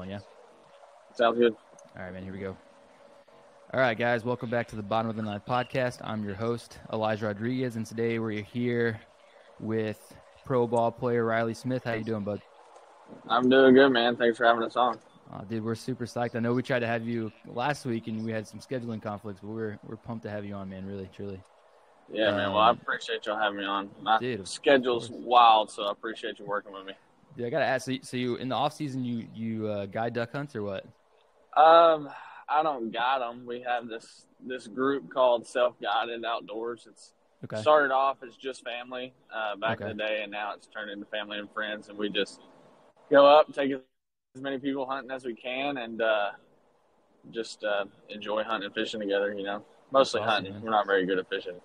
going, yeah? Sounds good. All right, man, here we go. All right, guys, welcome back to the Bottom of the Ninth podcast. I'm your host, Elijah Rodriguez, and today we're here with pro ball player Riley Smith. How you doing, bud? I'm doing good, man. Thanks for having us on. Dude, we're super psyched. I know we tried to have you last week, and we had some scheduling conflicts, but we're pumped to have you on, man, really, truly. Yeah, man. Well, I appreciate y'all having me on. My schedule's wild, so I appreciate you working with me. Dude, I got to ask, so you in the off-season, you guide duck hunts or what? I don't guide them. We have this group called Self-Guided Outdoors. It's started off as just family back in the day, and now it's turned into family and friends, and we just go up, take as many people hunting as we can, and just enjoy hunting and fishing together, you know. Mostly hunting. Man. We're not very good at fishing.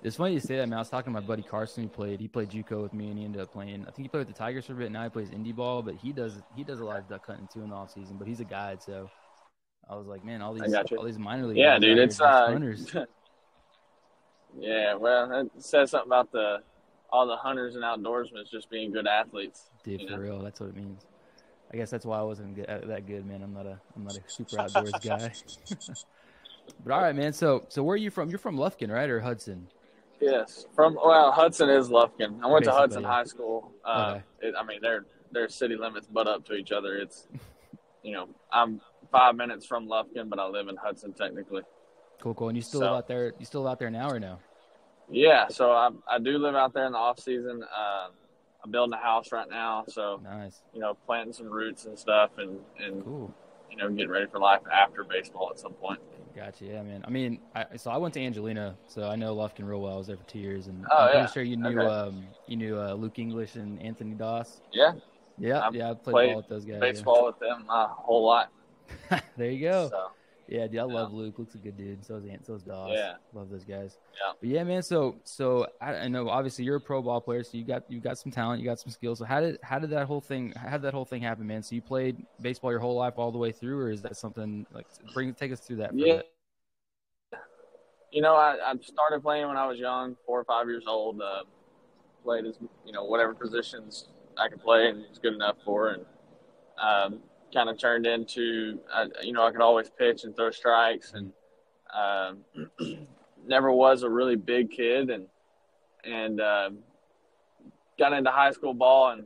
It's funny you say that, man. I was talking to my buddy Carson he played JUCO with me, and he ended up playing. I think he played with the Tigers for a bit. Now he plays indie ball, but he does a lot of duck hunting too in the off season. But he's a guide, so I was like, man, all these minor league guys dude, it's hunters. Yeah, well, it says something about all the hunters and outdoorsmen just being good athletes. Dude, for real, that's what it means. I guess that's why I wasn't that good, man. I'm not a super outdoors guy. But all right, man. So where are you from? You're from Lufkin, right, or Hudson? Yes, Hudson is Lufkin. I went to Hudson High School. Their city limits butt up to each other. It's, I'm 5 minutes from Lufkin, but I live in Hudson technically. Cool. And you still live out there? You still live out there now or no? Yeah, so I do live out there in the off season. I'm building a house right now, so nice. Planting some roots and stuff, and cool. Getting ready for life after baseball at some point. Gotcha, yeah, man. I mean, I went to Angelina, so I know Lufkin real well. I was there for 2 years, and I'm pretty sure you knew Luke English and Anthony Doss. Yeah. I played ball with those guys. Baseball with them my whole life. There you go. So, yeah, dude, I love Luke. Luke's a good dude. So is Doss. Yeah. Love those guys. Yeah. But yeah, man. So I know obviously you're a pro ball player, so you got some talent, you got some skills. So how did that whole thing happen, man? So you played baseball your whole life all the way through, or is that something like take us through that? Yeah. I started playing when I was young, 4 or 5 years old. Played as whatever positions I could play and was good enough for, and kind of turned into I could always pitch and throw strikes, and never was a really big kid, and got into high school ball, and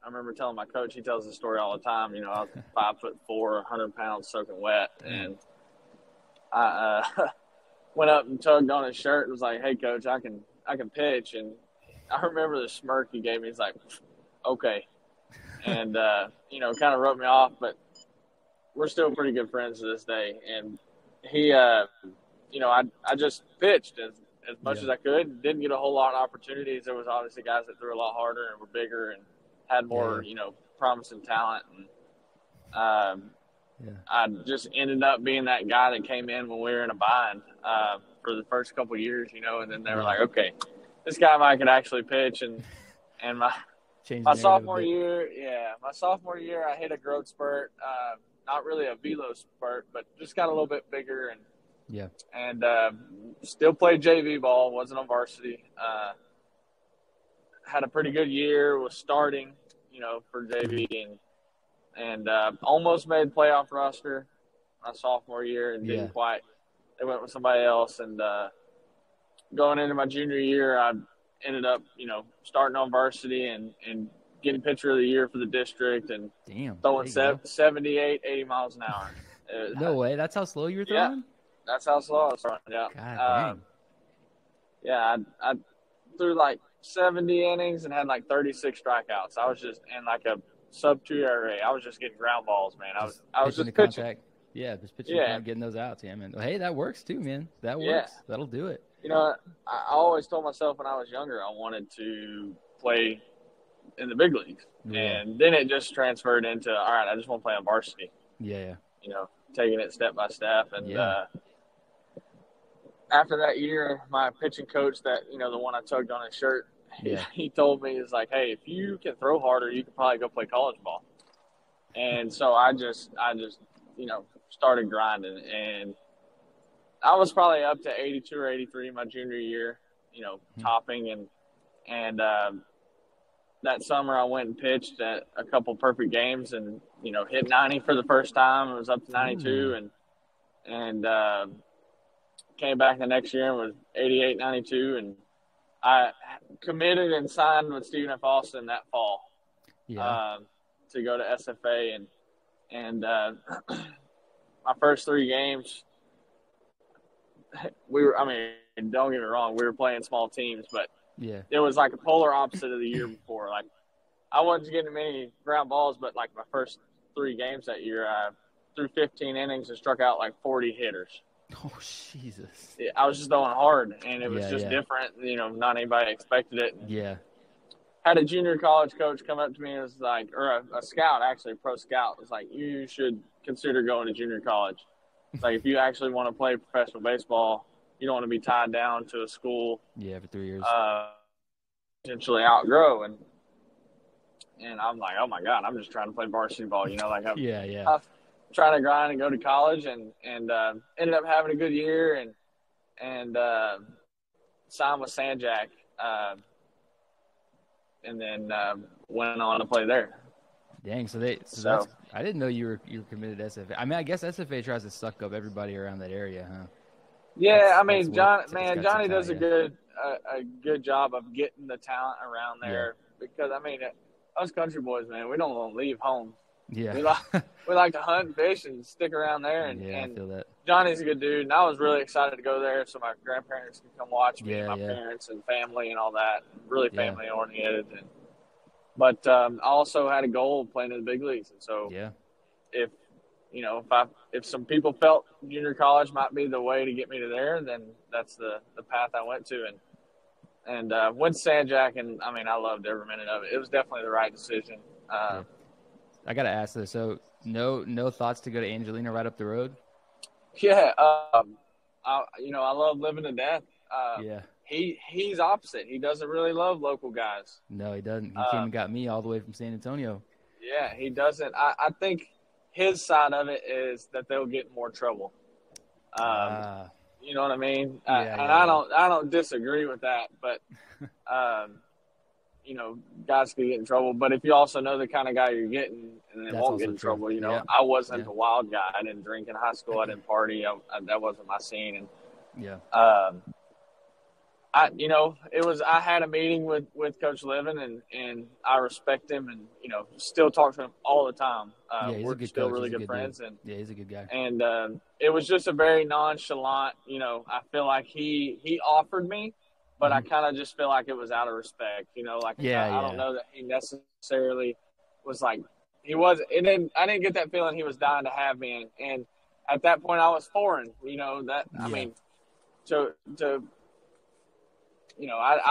I remember telling my coach, he tells the story all the time. I was 5'4", 100 pounds soaking wet, and I went up and tugged on his shirt and was like, "Hey, coach, I can pitch." And I remember the smirk he gave me. He's like, "Okay," and kind of wrote me off. But we're still pretty good friends to this day. And he, I just pitched as much as I could. Didn't get a whole lot of opportunities. There was obviously guys that threw a lot harder and were bigger and had more, promising talent. And I just ended up being that guy that came in when we were in a bind for the first couple of years, and then they were like, okay, this guy might could actually pitch. And my sophomore year, I hit a growth spurt, not really a velo spurt, but just got a little bit bigger and still played JV ball, wasn't on varsity. Had a pretty good year, was starting, for JV and almost made playoff roster my sophomore year and didn't quite. They went with somebody else, and going into my junior year, I ended up, starting on varsity and getting pitcher of the year for the district and throwing 78, 80 miles an hour. No way. That's how slow you were throwing? Yeah, that's how slow I was throwing, yeah. God dang. I threw like 70 innings and had like 36 strikeouts. I was just in like a sub-2 ERA. I was just getting ground balls, man. I was just pitching. Contact. Yeah, just pitching and getting those outs. Yeah, man. Hey, that works too, man. That works. Yeah. That'll do it. I always told myself when I was younger I wanted to play in the big leagues. Yeah. And then it just transferred into, all right, I just want to play on varsity. Yeah. Taking it step by step. And after that year, my pitching coach that, the one I tugged on his shirt, he told me, he's like, hey, if you can throw harder, you could probably go play college ball. And so I just started grinding, and I was probably up to 82 or 83 my junior year, topping, and that summer I went and pitched at a couple perfect games and, hit 90 for the first time. It was up to 92 Ooh. and came back the next year and was 88, 92. And I committed and signed with Stephen F. Austin that fall to go to SFA. And my first 3 games, don't get me wrong, we were playing small teams, but it was like a polar opposite of the year before. Like, I wasn't getting many ground balls, but like my first 3 games that year, I threw 15 innings and struck out like 40 hitters. Oh, Jesus. I was just throwing hard, and it was just different. Not anybody expected it. And had a junior college coach come up to me and was like, or a scout, actually, a pro scout, was like, you should consider going to junior college. Like, if you actually want to play professional baseball, you don't want to be tied down to a school. Yeah, for 3 years. Potentially outgrow. And I'm like, oh, my God, I'm just trying to play varsity ball. I'm trying to grind and go to college and ended up having a good year and signed with Sanjak and then went on to play there. Dang, so that's, I didn't know you were committed to SFA. I mean, I guess SFA tries to suck up everybody around that area, huh? Yeah, Johnny does a good job of getting the talent around there because us country boys, man, we don't want to leave home. Yeah, we like to hunt and fish and stick around there. And I feel that. Johnny's a good dude, and I was really excited to go there so my grandparents could come watch me, and my parents and family and all that. Really family oriented. But I also had a goal of playing in the big leagues, and so if some people felt junior college might be the way to get me to there, then that's the path I went to, and went to Sanjak, and I loved every minute of it. It was definitely the right decision. I gotta ask this. So, no thoughts to go to Angelina right up the road? Yeah, I love living to death. He's opposite. He doesn't really love local guys. No, he doesn't. He came and got me all the way from San Antonio. Yeah, he doesn't. I think his side of it is that they'll get in more trouble. You know what I mean? I don't disagree with that, but guys can get in trouble. But if you also know the kind of guy you're getting, and they won't get in trouble. I wasn't a wild guy. I didn't drink in high school. I didn't party. That wasn't my scene. And I had a meeting with Coach Livin, and I respect him, and still talk to him all the time. We're still really good friends, and he's a good guy. And it was just a very nonchalant. I feel like he offered me, but I kind of just feel like it was out of respect. I don't know that he necessarily was like he was. I didn't get that feeling he was dying to have me, and at that point I was foreign. I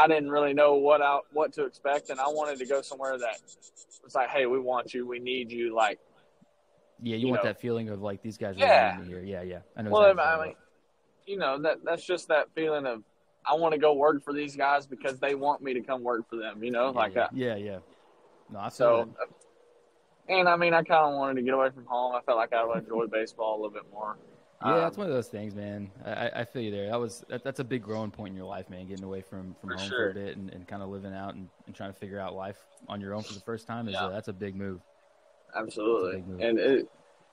didn't really know what to expect, and I wanted to go somewhere that was like, hey, we want you, we need you. Like, you want that feeling of like these guys are really here. Yeah. I know. Well, that's just that feeling of I want to go work for these guys because they want me to come work for them. No, I feel that. And I kind of wanted to get away from home. I felt like I would enjoy baseball a little bit more. Yeah, that's one of those things, man. I feel you there. That's a big growing point in your life, man. Getting away from home for a bit and kind of living out and trying to figure out life on your own for the first time that's a big move. Absolutely. Big move. And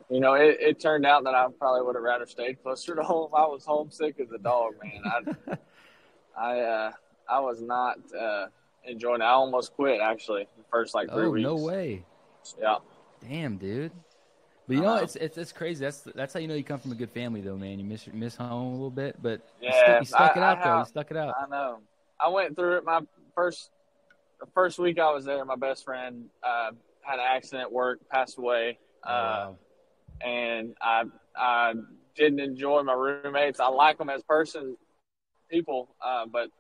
it turned out that I probably would have rather stayed closer to home. I was homesick as a dog, man. I was not enjoying it. I almost quit actually the first 3 weeks. No way. Yeah. Damn, dude. But it's crazy. That's how you come from a good family, though, man. You miss home a little bit, but you stuck it out, though. You stuck it out. I know. I went through it. The first week I was there, my best friend had an accident at work, passed away, and I didn't enjoy my roommates. I like them as people, but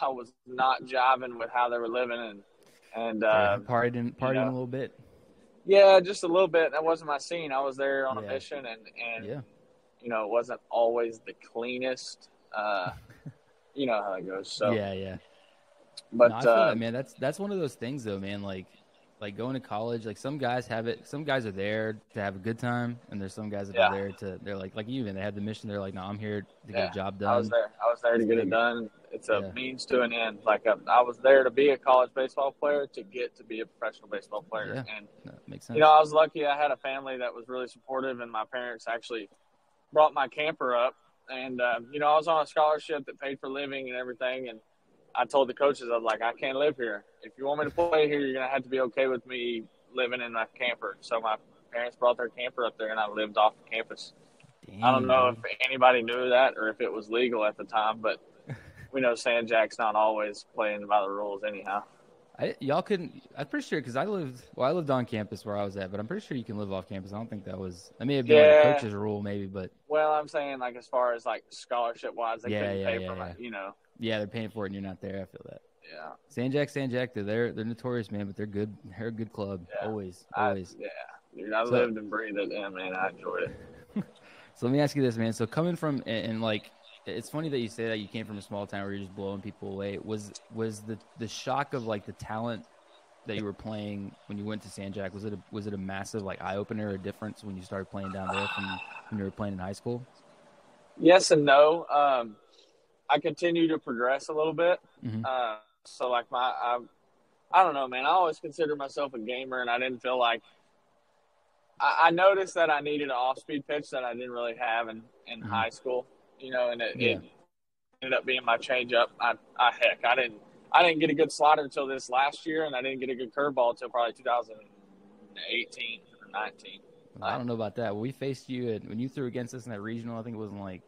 I was not jiving with how they were living and partying a little bit. Yeah, just a little bit. That wasn't my scene. I was there on a mission, and it wasn't always the cleanest. You know how it goes. So yeah. But I feel that, man. That's one of those things, though, man. Like going to college. Like some guys have it. Some guys are there to have a good time, and there's some guys that are there to. They're like you, and they have the mission. They're like, no, I'm here to get a job done. I was there to get it done. It's a means to an end. Like I was there to be a college baseball player to get to be a professional baseball player. Yeah, And that makes sense. you know, I was lucky. I had a family that was really supportive, and my parents actually brought my camper up. And you know, I was on a scholarship that paid for living and everything. And I told the coaches, I was like, I can't live here. If you want me to play here, you're gonna have to be okay with me living in my camper. So my parents brought their camper up there, and I lived off the campus. Dang, I don't know dude. if anybody knew that or if it was legal at the time, but we know San Jack's not always playing by the rules anyhow. Y'all couldn't. I'm pretty sure because I lived on campus where I was at, but I'm pretty sure you can live off campus. I don't think that was. That may have been like a Yeah. coach's rule, maybe, but Well, I'm saying like as far as like scholarship wise, they couldn't pay for my, you know. yeah, they're paying for it and you're not there. I feel that. Yeah. San Jack, they're notorious, man, but they're good. They're a good club, Yeah. always. Yeah. Dude, I lived and breathed it, and man, I enjoyed it. So let me ask you this, man. So coming from and like, it's funny that you say that you came from a small town where you're just blowing people away. Was the shock of like the talent that you were playing when you went to San Jack, was it a massive like eye opener or difference when you started playing down there from when you were playing in high school? Yes and no. I continue to progress a little bit. Mm-hmm. So like I don't know, man. I always consider myself a gamer, and I didn't feel like I noticed that I needed an off-speed pitch that I didn't really have in high school, you know, and it ended up being my changeup. I didn't get a good slider until this last year, and I didn't get a good curveball until probably 2018 or 19. I don't know about that. When we faced you when you threw against us in that regional, I think it wasn't like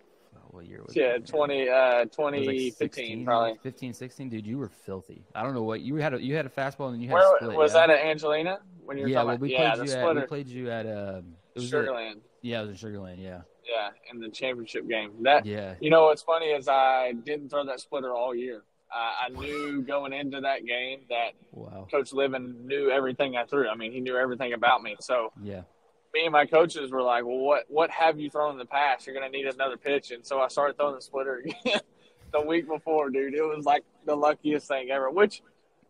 what year was it? Yeah, 2015 like probably. 15, 16, dude, you were filthy. I don't know what you had a fastball and then you had Where a split. was that at Angelina when you were talking about? We played you at it was Sugarland. It was in Sugarland, yeah. Yeah, in the championship game. Yeah. You know what's funny is I didn't throw that splitter all year. I knew going into that game that Coach Livin knew everything I threw. I mean, he knew everything about me. So yeah, me and my coaches were like, well, what have you thrown in the past? You're going to need another pitch. And so I started throwing the splitter again the week before, dude. It was like the luckiest thing ever, which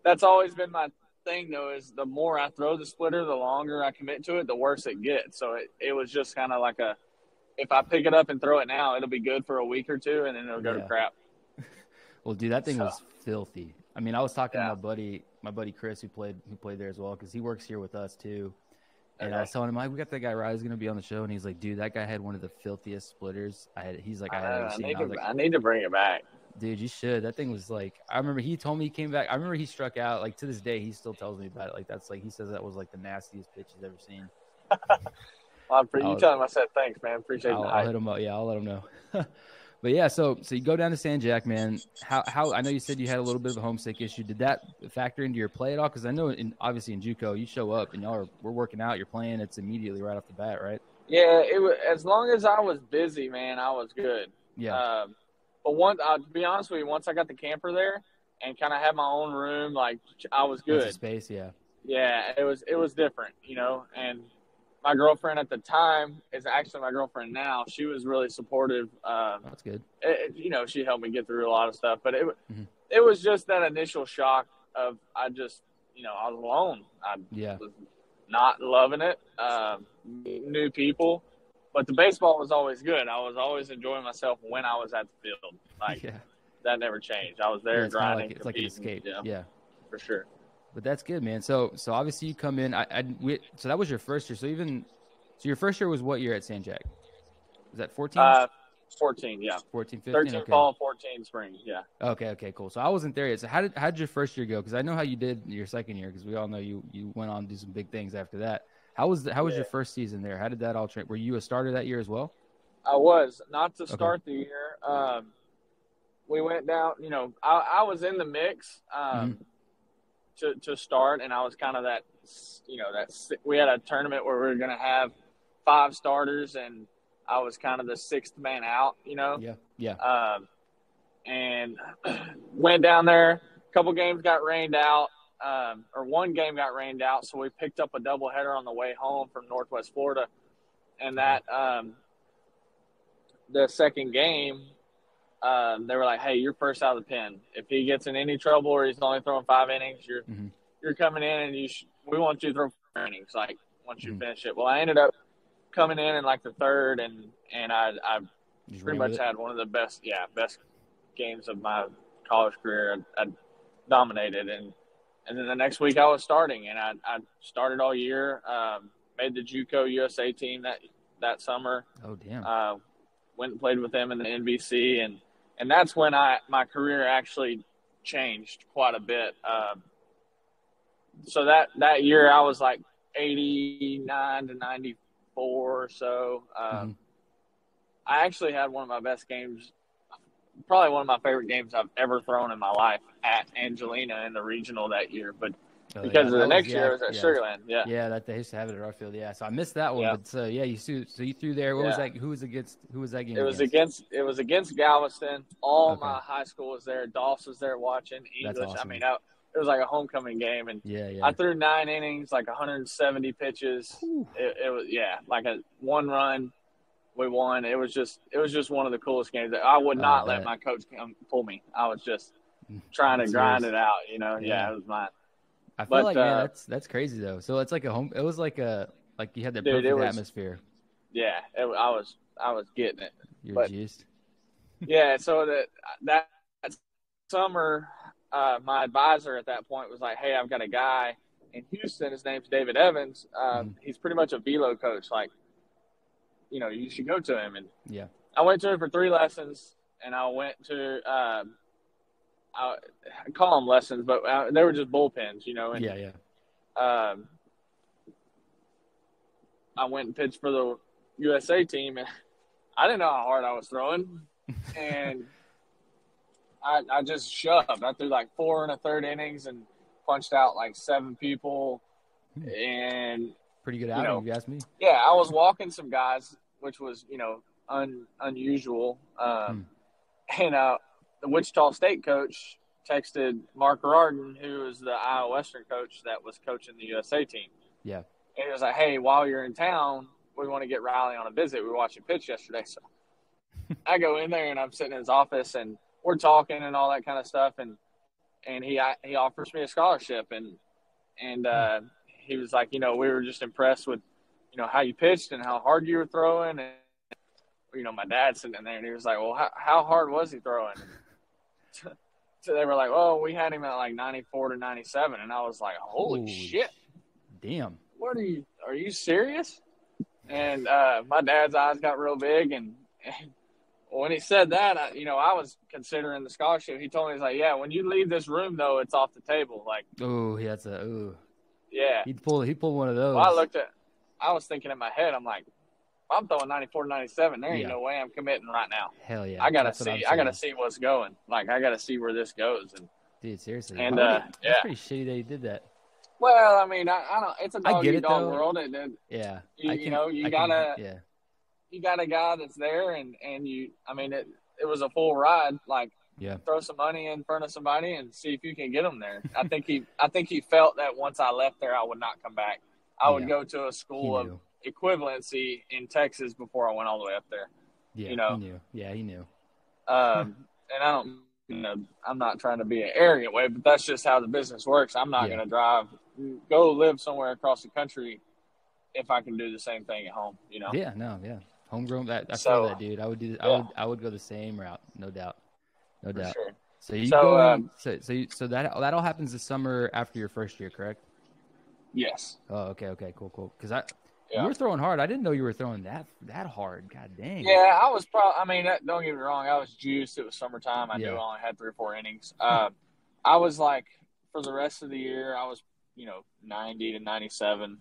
that's always been my thing, though, is the more I throw the splitter, the longer I commit to it, the worse it gets. So it was just kind of like if I pick it up and throw it now, it'll be good for a week or two, and then it'll go to crap. Well, dude, that thing was filthy. I mean, I was talking to my buddy Chris, who played there as well, because he works here with us too. And I was telling him, like, we got that guy Rise going to be on the show, and he's like, dude, that guy had one of the filthiest splitters I had ever seen. I need to bring it back. Dude, you should. That thing was like, I remember he told me he came back. I remember he struck out. Like, to this day, he still tells me about it. Like, that's like, he says that was like the nastiest pitch he's ever seen. Well, you tell him I said thanks, man. Appreciate it. I'll hit him up. Yeah, I'll let him know. But yeah, so you go down to San Jack, man. How I know you said you had a little bit of a homesick issue. Did that factor into your play at all? Because I know, obviously in JUCO, you show up and we're working out, you're playing. It's immediately right off the bat, right? Yeah, it was, as long as I was busy, man, I was good. Yeah. But to be honest with you, once I got the camper there and kind of had my own room, like I was good. Space, yeah. Yeah, it was different, you know. And my girlfriend at the time is actually my girlfriend now. She was really supportive. That's good. You know, she helped me get through a lot of stuff. But it was just that initial shock of I was alone. I was not loving it. New people. But the baseball was always good. I was always enjoying myself when I was at the field. Like, that never changed. I was there grinding. It's like an escape. Yeah. For sure. But that's good, man. So obviously you come in. So that was your first year. So your first year was what year at San Jack? Was that 14? 14, yeah. 14, 15? 13 okay. fall, 14 spring, yeah. Okay, cool. So I wasn't there yet. So how did your first year go? Because I know how you did your second year, because we all know you went on to do some big things after that. How was your first season there? How did that all train? Were you a starter that year as well? I was. Not to start the year. We went down, you know, I was in the mix to start, and I was kind of that, you know, we had a tournament where we were going to have 5 starters, and I was kind of the 6th man out, you know? Yeah. And went down there. A couple games got rained out, or one game got rained out, so we picked up a doubleheader on the way home from Northwest Florida. And that the second game, they were like, hey, you're first out of the pen. If he gets in any trouble or he's only throwing 5 innings, you're coming in, and we want you to throw 4 innings, like, once you finish it. Well, I ended up coming in like the third, and I pretty much had one of the best games of my college career, I dominated. And then the next week I was starting, and I started all year, made the JUCO USA team that summer. Oh, damn. Went and played with them in the NBC, and that's when my career actually changed quite a bit. So that year I was like 89 to 94 or so. I actually had one of my best games, probably one of my favorite games I've ever thrown in my life at Angelina in the regional that year. But because of the next year, it was at Sugarland. Yeah. Yeah, that they used to have it at our field. Yeah, so I missed that one. Yeah. But so you threw there. What was that? Who was that game? It was against Galveston. My high school was there. Doss was there watching English. That's awesome. I mean, it was like a homecoming game, and I threw 9 innings, like 170 pitches. It was like a 1 run. We won. It was just one of the coolest games. I would not let my coach come pull me. I was just trying to grind it out. You know, it was mine. I feel like man, that's crazy though. So it's like a home. It was like you had that perfect atmosphere. Yeah, I was getting it. You're juiced. Yeah, so that summer, my advisor at that point was like, "Hey, I've got a guy in Houston. His name's David Evans. He's pretty much a velo coach. Like, you know, you should go to him." And I went to him for 3 lessons, and I went to I call them lessons, but they were just bullpens, you know. And, I went and pitched for the USA team, and I didn't know how hard I was throwing, and I just shoved. I threw like 4 1/3 innings and punched out like 7 people, and pretty good outing, if you ask me. Yeah, I was walking some guys, which was unusual, and the Wichita State coach texted Mark Rardon, who was the Iowa Western coach that was coaching the USA team. Yeah. And he was like, "Hey, while you're in town, we want to get Riley on a visit. We watched him pitch yesterday." So I go in there, and I'm sitting in his office, and we're talking and all that kind of stuff. And he offers me a scholarship. And he was like, we were just impressed with, how you pitched and how hard you were throwing. And, my dad's sitting there, and he was like, "Well, how hard was he throwing?" So they were like, "Oh, we had him at like 94 to 97." And I was like, holy shit. Damn. What are you serious? And my dad's eyes got real big. And when he said that, I was considering the scholarship. He told me, he's like, "Yeah, when you leave this room, though, it's off the table." Like, yeah. He'd pull one of those. Well, I was thinking in my head, I'm like, I'm throwing 94 to 97. There ain't no way I'm committing right now. Hell yeah. I gotta see what's going. Like, I gotta see where this goes. And dude, seriously. And that's pretty shitty that he did that. Well, I mean, I don't. It's a dog eat dog world, and yeah, you got a guy that's there, and you. I mean, it was a full ride. Like, throw some money in front of somebody and see if you can get them there. I think he felt that once I left there, I would not come back. I would go to a school of equivalency in Texas before I went all the way up there. Yeah, he knew. Yeah, he knew. And I don't. I'm not trying to be an arrogant way, but that's just how the business works. I'm not going to go live somewhere across the country if I can do the same thing at home, Yeah, no, yeah. Homegrown, I feel that, dude. I would do. I would go the same route, no doubt. No doubt. Sure. So you go. So that all happens this summer after your first year, correct? Yes. Oh, okay, cool. Because you were throwing hard. I didn't know you were throwing that hard. God dang. Yeah, I was probably. I mean, don't get me wrong. I was juiced. It was summertime. I knew I only had 3 or 4 innings. I was like, for the rest of the year, I was 90 to 97.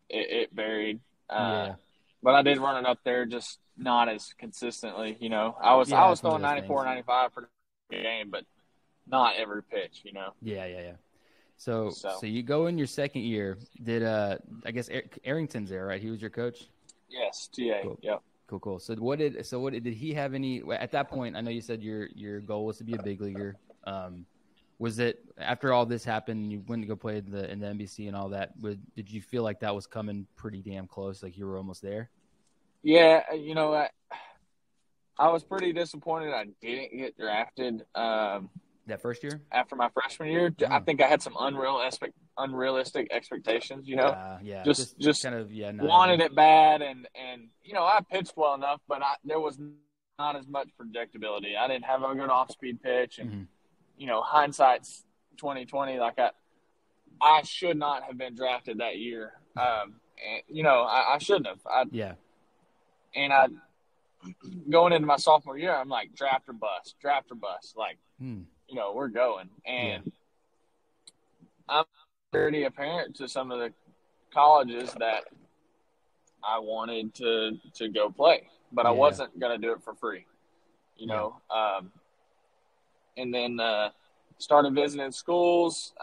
It varied. But I did run it up there, just not as consistently. I was throwing 94, 95 per game, but not every pitch. Yeah. So you go in your second year. Did I guess Arrington's there, right? He was your coach. Yes, TA. Cool. Yep. Cool. So what did he have any at that point? I know you said your goal was to be a big leaguer. Was it after all this happened, you went to go play in the NBC and all that? Did you feel like that was coming pretty damn close? Like you were almost there? Yeah, I was pretty disappointed I didn't get drafted. That first year? After my freshman year, I think I had some unrealistic expectations, Yeah. Just kind of, wanted it bad. And I pitched well enough, but there was not as much predictability. I didn't have a good off-speed pitch, and Mm-hmm. Hindsight's 2020. Like I should not have been drafted that year. And, I shouldn't have. And I going into my sophomore year, I'm like draft or bust. Like, we're going. And I'm already apparent to some of the colleges that I wanted to go play, but I wasn't going to do it for free, and then started visiting schools.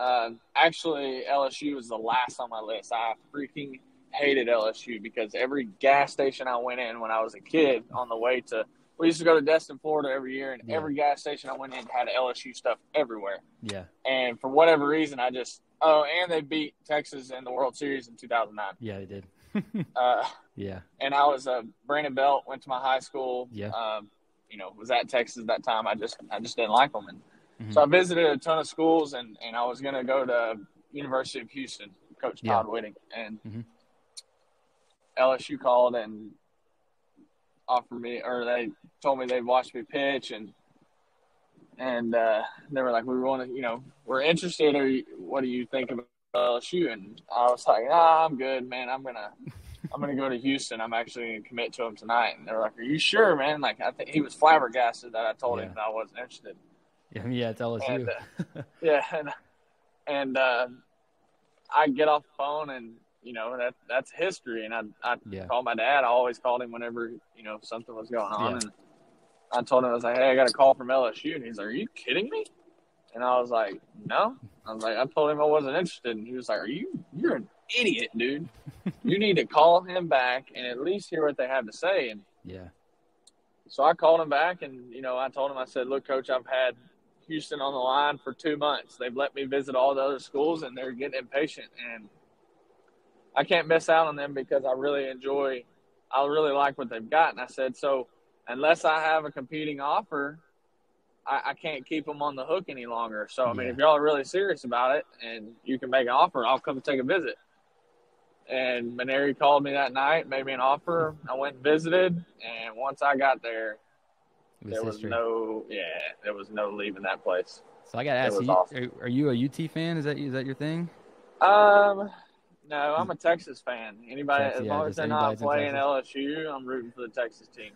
Actually, LSU was the last on my list. I freaking hated LSU because every gas station I went in when I was a kid on the way to – we used to go to Destin, Florida every year, and every gas station I went in had LSU stuff everywhere. Yeah. And for whatever reason, I just – and they beat Texas in the World Series in 2009. Yeah, they did. Yeah. And I was Brandon Belt, went to my high school. Yeah. Was at Texas that time. I just didn't like them. And so I visited a ton of schools, and I was going to go to University of Houston, Coach Todd Whitting. And LSU called and offered me, or they told me they'd watch me pitch, and they were like, we want to, we're interested, or what do you think about LSU? And I was like, I'm good, man. I'm gonna go to Houston. I'm actually gonna commit to him tonight. And they were like, are you sure, man? Like, I think he was flabbergasted that I told him that I wasn't interested. Yeah, it's LSU. And I get off the phone, and that's history. And I called my dad. I always called him whenever something was going on. And I told him, I was like, hey, I got a call from LSU. And he's like, are you kidding me? And I was like, no. I was like, I told him I wasn't interested. And he was like, you're an idiot, dude. You need to call him back and at least hear what they have to say. And so I called him back, and I told him, I said, look, Coach, I've had Houston on the line for 2 months. They've let me visit all the other schools, and they're getting impatient, and I can't miss out on them because I really like what they've got. And I said, so unless I have a competing offer, I can't keep them on the hook any longer. So, I mean, if y'all are really serious about it and you can make an offer, I'll come take a visit. And Maneri called me that night, made me an offer. I went and visited, and once I got there, there was no leaving that place. So I got to ask you, awesome. Are you a UT fan? Is that your thing? No, I'm a Texas fan. Anybody, as long as they're not playing LSU, I'm rooting for the Texas team.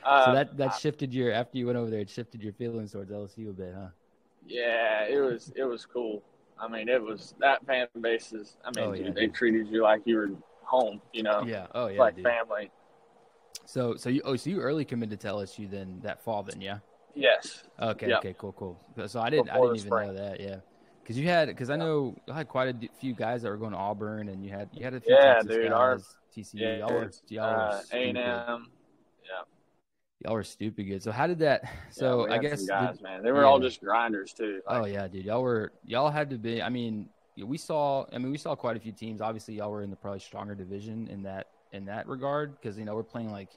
So that shifted after you went over there, it shifted your feelings towards LSU a bit, huh? Yeah, it was cool. I mean, that fan base is, dude, they treated you like you were home, Yeah. Oh yeah. Like dude. family. So you early committed to LSU then that fall then, yeah? Yes. Okay. Yep. Okay. Cool. So I didn't even know that. Yeah. Because I know I had quite a few guys that were going to Auburn, and you had a few Texas guys, TCU. Y'all were A&M. Y'all were stupid good. So how did that? So I guess guys, man, they were all just grinders too. Oh yeah, dude, y'all had to be. I mean, we saw quite a few teams. Obviously, y'all were in the probably stronger division in that regard because we're playing like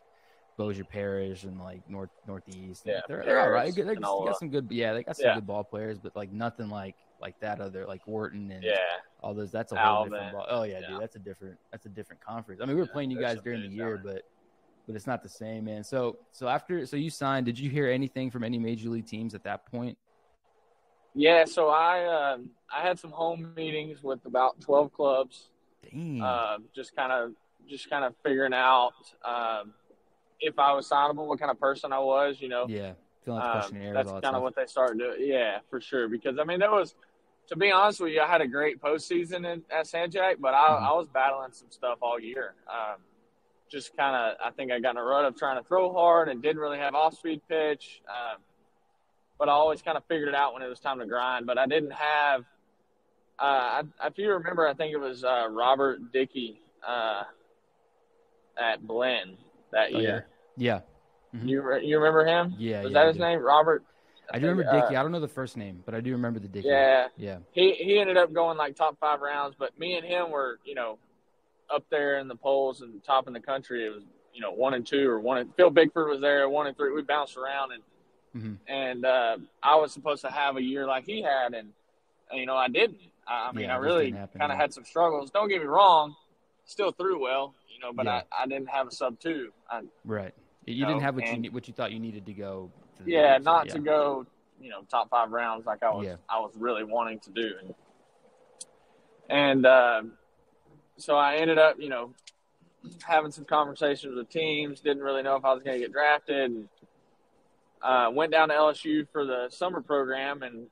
Bossier Parish and like Northeast. Yeah, they're all right. They got some good. Yeah, they got some good ball players, but like nothing like that other like Wharton and all those. That's a whole different ball. Oh yeah, dude, that's a different conference. I mean, we were playing you guys during the year, but it's not the same, man. So you signed. Did you hear anything from any major league teams at that point? Yeah, so I had some home meetings with about 12 clubs. Dang. Just kind of figuring out if I was signable, what kind of person I was, Yeah, filling out the questionnaires. That's kind of what they started doing. Yeah, for sure. Because there was, to be honest with you, I had a great postseason at San Jack, but I was battling some stuff all year. Just kind of, I think I got in a rut of trying to throw hard and didn't really have off-speed pitch. But I always kind of figured it out when it was time to grind. But I didn't have if you remember, I think it was Robert Dickey at Blinn that year. Yeah. Mm-hmm. You remember him? Yeah. Was that his name, Robert? I do remember Dickey. I don't know the first name, but I do remember the Dickey. Yeah. Yeah. He ended up going like top 5 rounds, but me and him were, up there in the polls and top in the country. It was, 1 and 2 or 1 and Phil Bickford was there, 1 and 3. We bounced around and I was supposed to have a year like he had, and I didn't. I really kind of had some struggles. Don't get me wrong, still threw well, but I didn't have a sub 2. Right. You didn't have what you thought you needed to go. To the yeah, games, not to go, top 5 rounds like I was really wanting to do. And so I ended up, having some conversations with teams. Didn't really know if I was going to get drafted. And, went down to LSU for the summer program and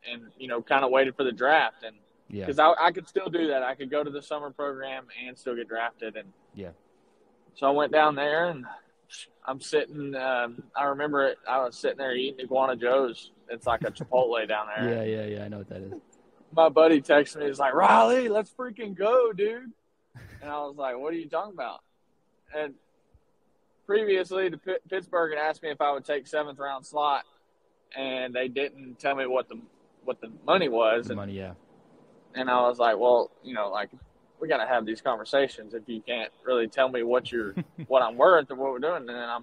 kind of waited for the draft. And because I could still do that. I could go to the summer program and still get drafted. And so I went down there and I'm sitting. I remember it. I was sitting there eating Iguana Joe's. It's like a Chipotle down there. Yeah. I know what that is. My buddy texted me. He's like, "Riley, let's freaking go, dude." And I was like, "What are you talking about?" And previously, Pittsburgh had asked me if I would take 7th round slot, and they didn't tell me what the money was. And I was like, "Well, we got to have these conversations. If you can't really tell me what I'm worth or what we're doing, then I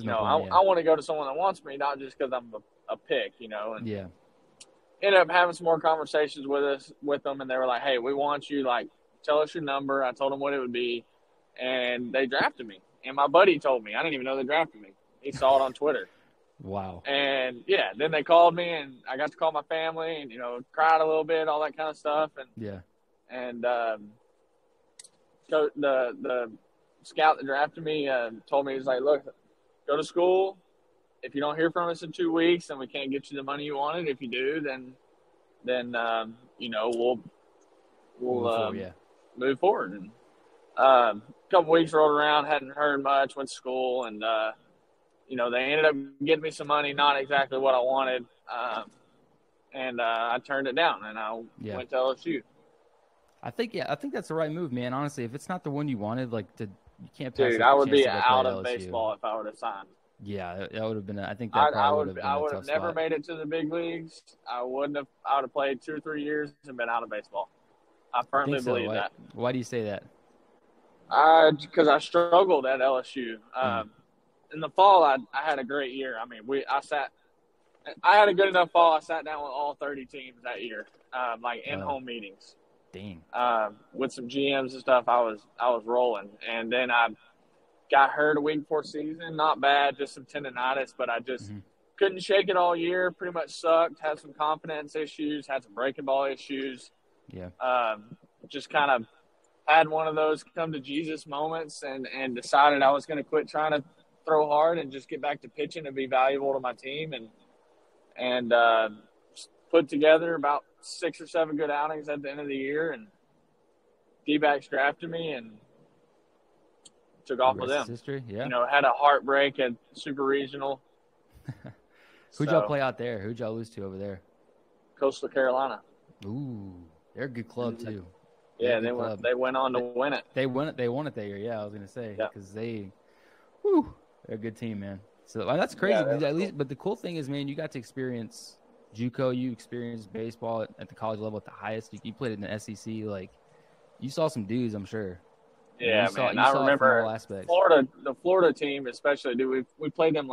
want to go to someone that wants me, not just because I'm a pick, And ended up having some more conversations with them, and they were like, "Hey, we want you. Like, tell us your number." I told them what it would be, and they drafted me. And my buddy told me. I didn't even know they drafted me. He saw it on Twitter. Wow. And then they called me, and I got to call my family, and cried a little bit, all that kind of stuff, and so the scout that drafted me told me, he's like, "Look, go to school. If you don't hear from us in 2 weeks, then we can't get you the money you wanted. If you do, then we'll move forward." And a couple weeks rolled around, hadn't heard much, went to school, and they ended up getting me some money, not exactly what I wanted, and I turned it down, and I went to LSU. I think that's the right move, man. Honestly, if it's not the one you wanted, you can't. Dude, I would be out of baseball if I would have signed. Yeah, that would have been. I think I would have never made it to the big leagues. I would have played 2 or 3 years and been out of baseball. I firmly believe that. Why do you say that? Because I struggled at LSU. In the fall, I had a great year. I mean, I had a good enough fall. I sat down with all 30 teams that year, in-home meetings. Dang. With some GMs and stuff, I was rolling, and then I got hurt a week before season. Not bad, just some tendonitis, but I just couldn't shake it all year. Pretty much sucked. Had some confidence issues. Had some breaking ball issues. Yeah. Just kind of had one of those come to Jesus moments, and decided I was going to quit trying to throw hard and just get back to pitching and be valuable to my team, and put together about 6 or 7 good outings at the end of the year, and D-backs drafted me and took off with them. History, yeah. Had a heartbreak at Super Regional. Who'd y'all play out there? Who'd y'all lose to over there? Coastal Carolina. Ooh, they're a good club too. Yeah, they went on to win it. They won it that year. Yeah, I was gonna say because they're a good team, man. So that's crazy. At least, but the cool thing is, man, you got to experience JUCO. You experienced baseball at the college level at the highest. You played in the SEC. You saw some dudes, I'm sure. Yeah, man. I remember the Florida team, especially. Dude, we played them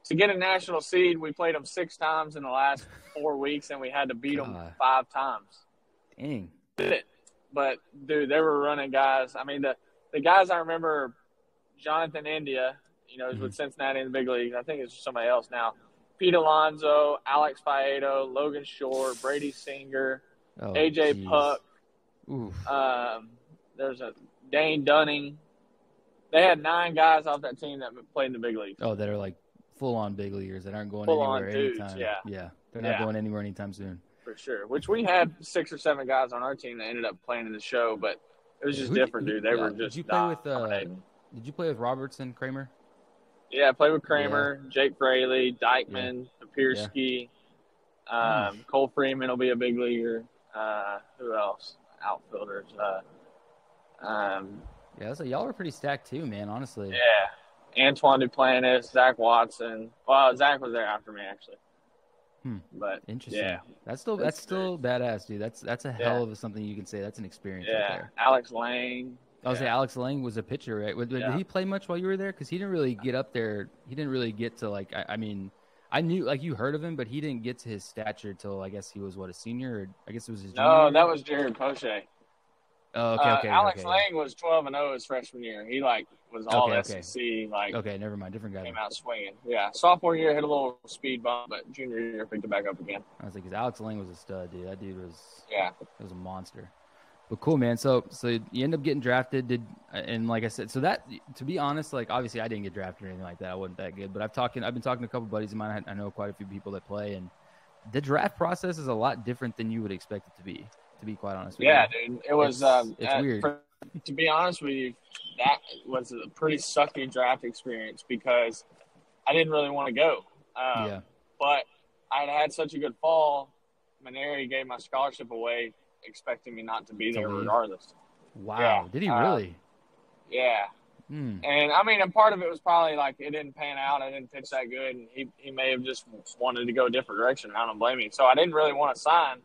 to get a national seed. We played them 6 times in the last 4 weeks, and we had to beat them 5 times. Dang. But dude, they were running guys. I mean, the guys I remember, Jonathan India, is with Cincinnati in the big leagues. I think it's somebody else now. Pete Alonso, Alex Faedo, Logan Shore, Brady Singer, AJ Puck. There's a Dane Dunning. They had 9 guys off that team that played in the big leagues. Oh, that are full-on big leaguers that aren't going anywhere anytime. Yeah, they're not going anywhere anytime soon. For sure. Which we had 6 or 7 guys on our team that ended up playing in the show, but it was just different, dude. They were just. Did you play with Robertson, Kramer? Yeah, I played with Kramer, Jake Fraley, Dykeman, Papirski. Cole Freeman will be a big leaguer. Who else? Outfielders. So y'all were pretty stacked too, man, honestly. Yeah. Antoine Duplantis, Zach Watson. Well, Zach was there after me, actually. But interesting. Yeah. That's still badass, dude. That's a hell of something you can say. That's an experience right there. Alex Lang. I was say Alex Lang was a pitcher, right? Did he play much while you were there? Because he didn't really get up there. He didn't really get to I knew you heard of him, but he didn't get to his stature till I guess he was a senior, or I guess it was his junior. No, that was Jared Poche. Oh, okay. Alex Yeah. Lang was 12-0 his freshman year. He was all Okay. SEC. Okay. Never mind. Different guy. Came out swinging. Yeah, sophomore year hit a little speed bump, but junior year picked it back up again. I was like, because Alex Lang was a stud, dude. That dude was a monster. But cool, man. So you end up getting drafted. And like I said, so that, to be honest, like obviously I didn't get drafted or anything like that. I wasn't that good. But I've been talking to a couple buddies of mine. I know quite a few people that play, and the draft process is a lot different than you would expect it to be. To be quite honest with you. Yeah, dude. It was. It's weird. To be honest with you, that was a pretty sucky draft experience because I didn't really want to go. But I had such a good fall. Maneri gave my scholarship away, expecting me not to be there regardless. Wow. Yeah. Did he really? Yeah. And I mean, and part of it was probably like it didn't pan out. I didn't pitch that good, and he may have just wanted to go a different direction. I don't blame him. So I didn't really want to sign.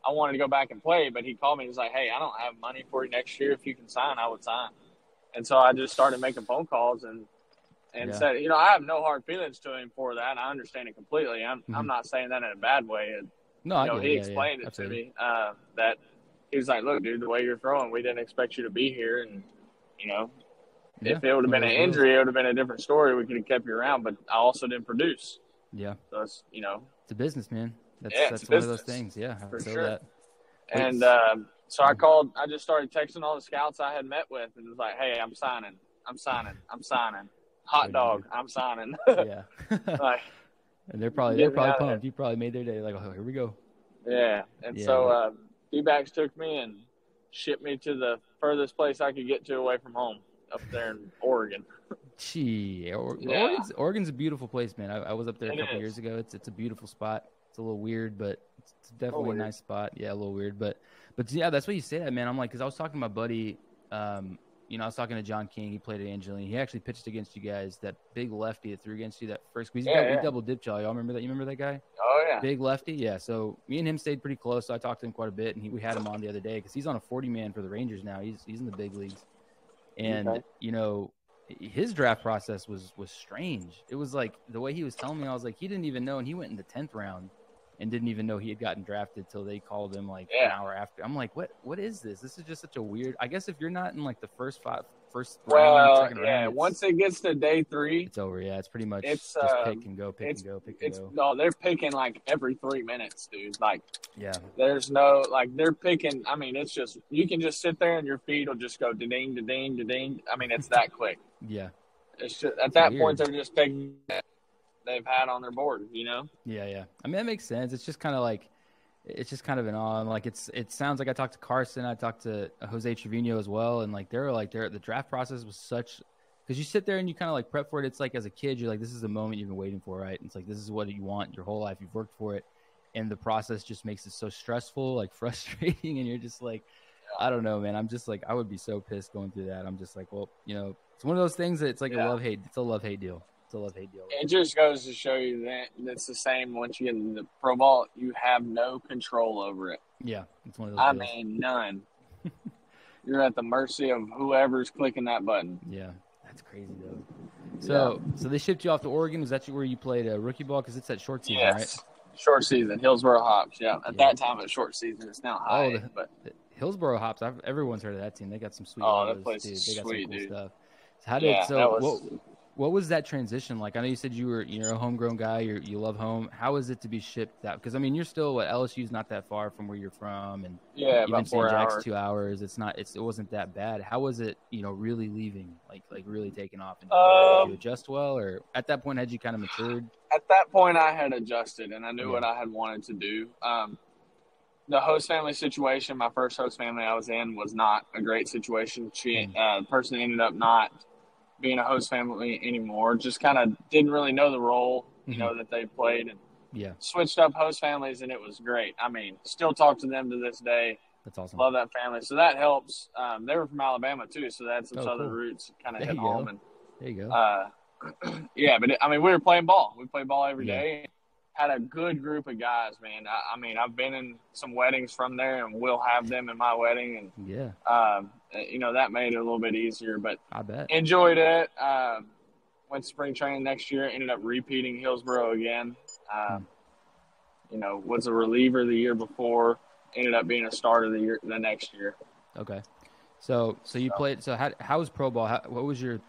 I wanted to go back and play, but he called me. He's like, "Hey, I don't have money for you next year. If you can sign, I would sign." And so I just started making phone calls and said, I have no hard feelings to him for that. I understand it completely. I'm not saying that in a bad way. No, he explained it to me that he was like, "Look, dude, the way you're throwing, we didn't expect you to be here, and if it would have been an injury, it would have been a different story. We could have kept you around, but I also didn't produce." Yeah. So it's it's a business, man. That's one of those things. Yeah, for sure. That. And so I called. I just started texting all the scouts I had met with, and was like, "Hey, I'm signing. Hot dog, I'm signing." Yeah. Like, and they're probably pumped. You probably made their day. Like, oh, here we go. Yeah. And so D-backs took me and shipped me to the furthest place I could get to away from home, up there in Oregon. Gee, Oregon's a beautiful place, man. I was up there a couple years ago. It's a beautiful spot. It's a little weird, but it's definitely a nice spot. Yeah, a little weird, but yeah, that's what you say that, man. I'm like, because I was talking to my buddy, I was talking to John King. He played at Angelina. He actually pitched against you guys. That big lefty that threw against you that first squeeze. He double dipped y'all. Y'all remember that? You remember that guy? Oh yeah, big lefty. Yeah. So me and him stayed pretty close. So I talked to him quite a bit, and we had him on the other day because he's on a 40-man for the Rangers now. He's in the big leagues, and his draft process was strange. It was like the way he was telling me, I was like, he didn't even know, and he went in the 10th round and didn't even know he had gotten drafted till they called him like an hour after. I'm like, what is this? This is just such a weird. I guess if you're not in like the first round, round, once it gets to day 3, it's over. Yeah, it's pretty much just pick and go. No, they're picking like every 3 minutes, dude. Like, yeah, there's no like they're picking. I mean, it's just you can just sit there and your feet will just go da-ding, da-ding, da-ding. I mean, it's that quick. Yeah, it's just at that point they're just taking they've had on their board, Yeah. I mean, that makes sense. It's just kind of like, it's just kind of an awe. And like, it sounds like I talked to Carson, I talked to Jose Trevino as well. And like, the draft process was such, because you sit there and you kind of like prep for it. It's like, as a kid, you're like, this is the moment you've been waiting for, right? And it's like, this is what you want your whole life. You've worked for it. And the process just makes it so stressful, like frustrating. And you're just like, I don't know, man. I'm just like, I would be so pissed going through that. I'm just like, well, it's one of those things that it's like a love-hate. It's a love-hate deal. It just goes to show you that it's the same once you get into the pro ball. You have no control over it. Yeah, it's one of those deals. Mean, none. You're at the mercy of whoever's clicking that button. Yeah, that's crazy though. So they shipped you off to Oregon. Was that where you played rookie ball? Because it's that short season, right? Short season. Hillsboro Hops. Yeah, at that time it's short season. It's now high. The Hillsboro Hops. Everyone's heard of that team. They got some sweet. That place is They got sweet, some cool dude. stuff. What was that transition like? I know you said you're a homegrown guy. You love home. How is it to be shipped out? Because I mean, you're still LSU's not that far from where you're from, and about 4 hours. 2 hours. It wasn't that bad. How was it? Really leaving, like really taking off. And did you adjust well, or at that point had you kind of matured? At that point, I had adjusted, and I knew what I had wanted to do. The host family situation, my first host family I was in, was not a great situation. The person ended up not being a host family anymore, just kind of didn't really know the role, that they played, and switched up host families, and it was great. I mean, still talk to them to this day. That's awesome. Love that family. So that helps. They were from Alabama too, so they had some southern roots kind of hit home. And there you go. But we were playing ball. We played ball every day. Had a good group of guys, man. I mean, I've been in some weddings from there, and we'll have them in my wedding, and that made it a little bit easier. But I bet enjoyed it. Went to spring training next year. Ended up repeating Hillsboro again. Was a reliever the year before. Ended up being a starter the next year. Okay. So you played. So how was pro ball? What's your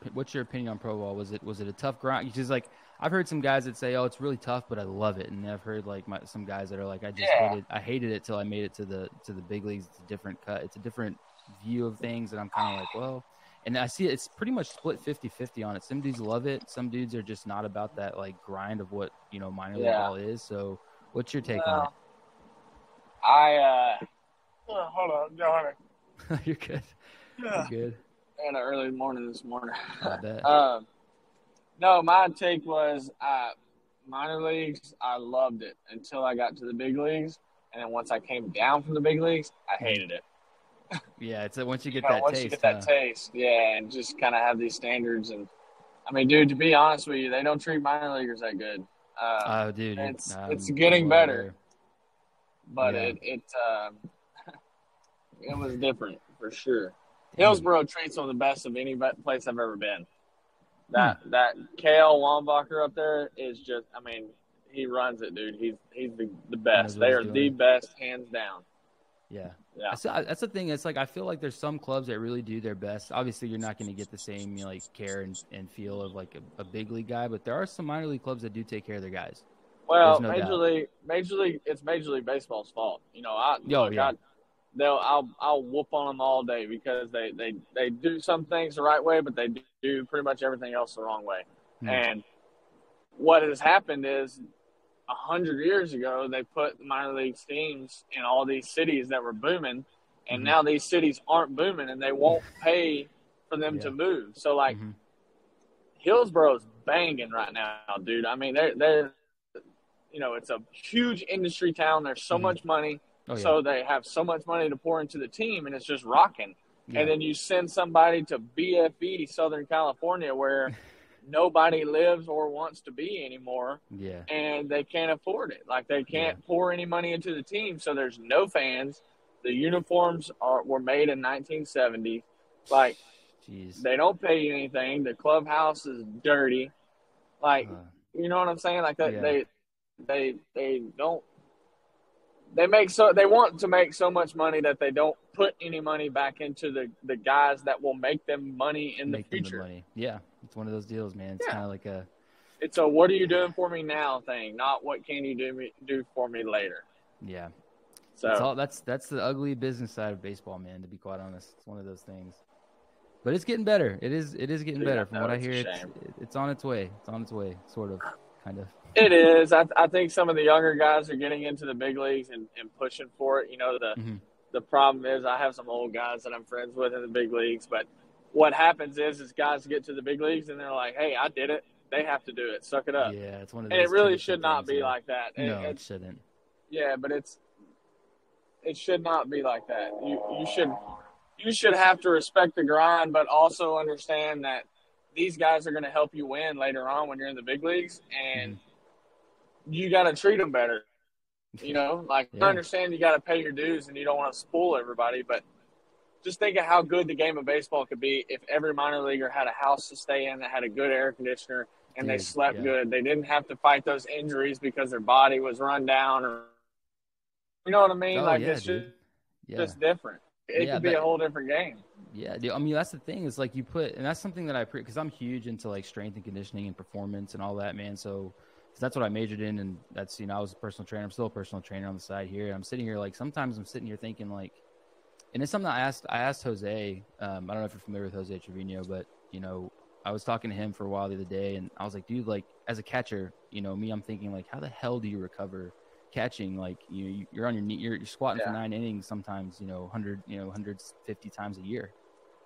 opinion on pro ball? Was it a tough grind? Because like I've heard some guys that say, oh, it's really tough, but I love it, and I've heard like some guys that are like, I hated it till I made it to the big leagues. It's a different cut. It's a different view of things, and I'm kind of like, well, and I see it's pretty much split 50-50 on it. Some dudes love it. Some dudes are just not about that like grind of what minor league ball is. So what's your take on it? Hold on, go ahead. You're good. Yeah. You're good. I had an early morning this morning. I bet. No, my take was minor leagues, I loved it until I got to the big leagues. And then once I came down from the big leagues, I hated it. Yeah, it's once you get that taste, yeah, and just kind of have these standards. And I mean, dude, to be honest with you, they don't treat minor leaguers that good. Oh, dude, it's getting better, but yeah. it was different for sure. Hillsboro treats them the best of any place I've ever been. That KL Wambacher up there is just, I mean, he runs it, dude. He's the best. They are the best, hands down. Yeah. That's the thing. It's like I feel like there's some clubs that really do their best. Obviously, you're not going to get the same like care and feel of like a big league guy, but there are some minor league clubs that do take care of their guys. Well, Major League, it's Major League Baseball's fault. I'll whoop on them all day because they do some things the right way, but they do pretty much everything else the wrong way. And what has happened is 100 years ago, they put minor league teams in all these cities that were booming, and now these cities aren't booming, and they won't pay for them to move. So, like, Hillsboro's banging right now, dude. I mean, they're it's a huge industry town. There's so much money. So they have so much money to pour into the team, and it's just rocking. Yeah. And then you send somebody to BFE, Southern California, where nobody lives or wants to be anymore, and they can't afford it. Like, they can't pour any money into the team, so there's no fans. The uniforms were made in 1970. Like, they don't pay you anything. The clubhouse is dirty. Like, you know what I'm saying? Like, that they don't. They want to make so much money that they don't put any money back into the guys that will make them money in the future. Yeah, it's one of those deals, man. It's kind of like it's a what are you doing for me now thing, not what can you do for me later. Yeah. So that's the ugly business side of baseball, man. To be quite honest, it's one of those things. But it's getting better. It is getting better. From what I hear, it's on its way. It's on its way, sort of, kind of. It is. I think some of the younger guys are getting into the big leagues and pushing for it. The problem is I have some old guys that I'm friends with in the big leagues, but what happens is guys get to the big leagues and they're like, hey, I did it. They have to do it. Suck it up. Yeah, it's one of those. And it really should not be like that. No, it shouldn't. Yeah, but it should not be like that. You should have to respect the grind, but also understand that these guys are going to help you win later on when you're in the big leagues, and you got to treat them better. I understand you got to pay your dues and you don't want to spoil everybody, but just think of how good the game of baseball could be if every minor leaguer had a house to stay in that had a good air conditioner and they slept good. They didn't have to fight those injuries because their body was run down, or you know what I mean? It's just different. It could be a whole different game. Yeah, dude, I mean, that's the thing. Is like and that's something that because I'm huge into like strength and conditioning and performance and all that, man. So that's what I majored in, and that's I was a personal trainer. I'm still a personal trainer on the side here. I'm sitting here like sometimes I'm sitting here thinking like, and it's something I asked Jose. I don't know if you're familiar with Jose Trevino, but I was talking to him for a while the other day, and I was like, dude, like as a catcher, I'm thinking like, how the hell do you recover catching? Like you're on your knee, you're squatting for 9 innings sometimes, 150 times a year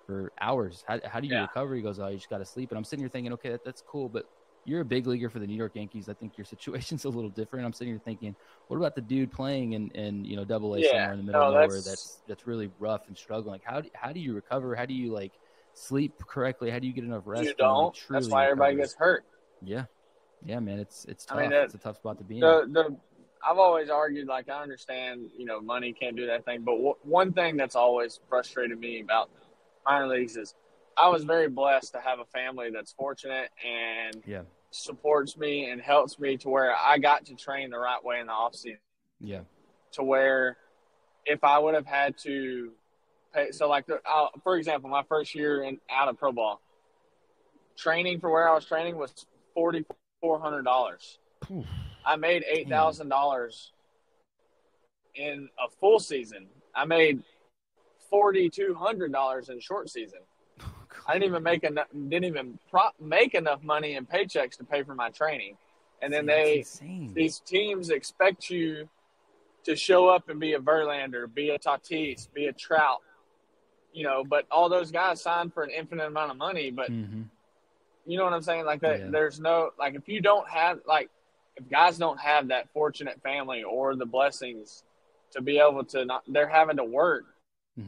for hours. How do you recover? He goes, oh, you just got to sleep. And I'm sitting here thinking, okay, that's cool, but you're a big leaguer for the New York Yankees. I think your situation's a little different. I'm sitting here thinking, what about the dude playing in Double A somewhere in the middle of nowhere that's really rough and struggling? Like how do you recover? How do you like sleep correctly? How do you get enough rest? You don't. That's why everybody gets hurt. Yeah, man. It's tough. I mean, it's a tough spot to be in. I've always argued, like, I understand, money can't do that thing. But one thing that's always frustrated me about minor leagues is I was very blessed to have a family that's fortunate and supports me and helps me to where I got to train the right way in the offseason. Yeah. To where if I would have had to pay. So, like, for example, my first year out of pro ball, training for where I was training was $4,400. I made $8,000 in a full season. I made $4,200 in short season. I didn't even make enough money in paychecks to pay for my training. And then these teams expect you to show up and be a Verlander, be a Tatis, be a Trout, but all those guys signed for an infinite amount of money. But you know what I'm saying? Like that, there's no, like, if you don't have, like, if guys don't have that fortunate family or the blessings to be able to they're having to work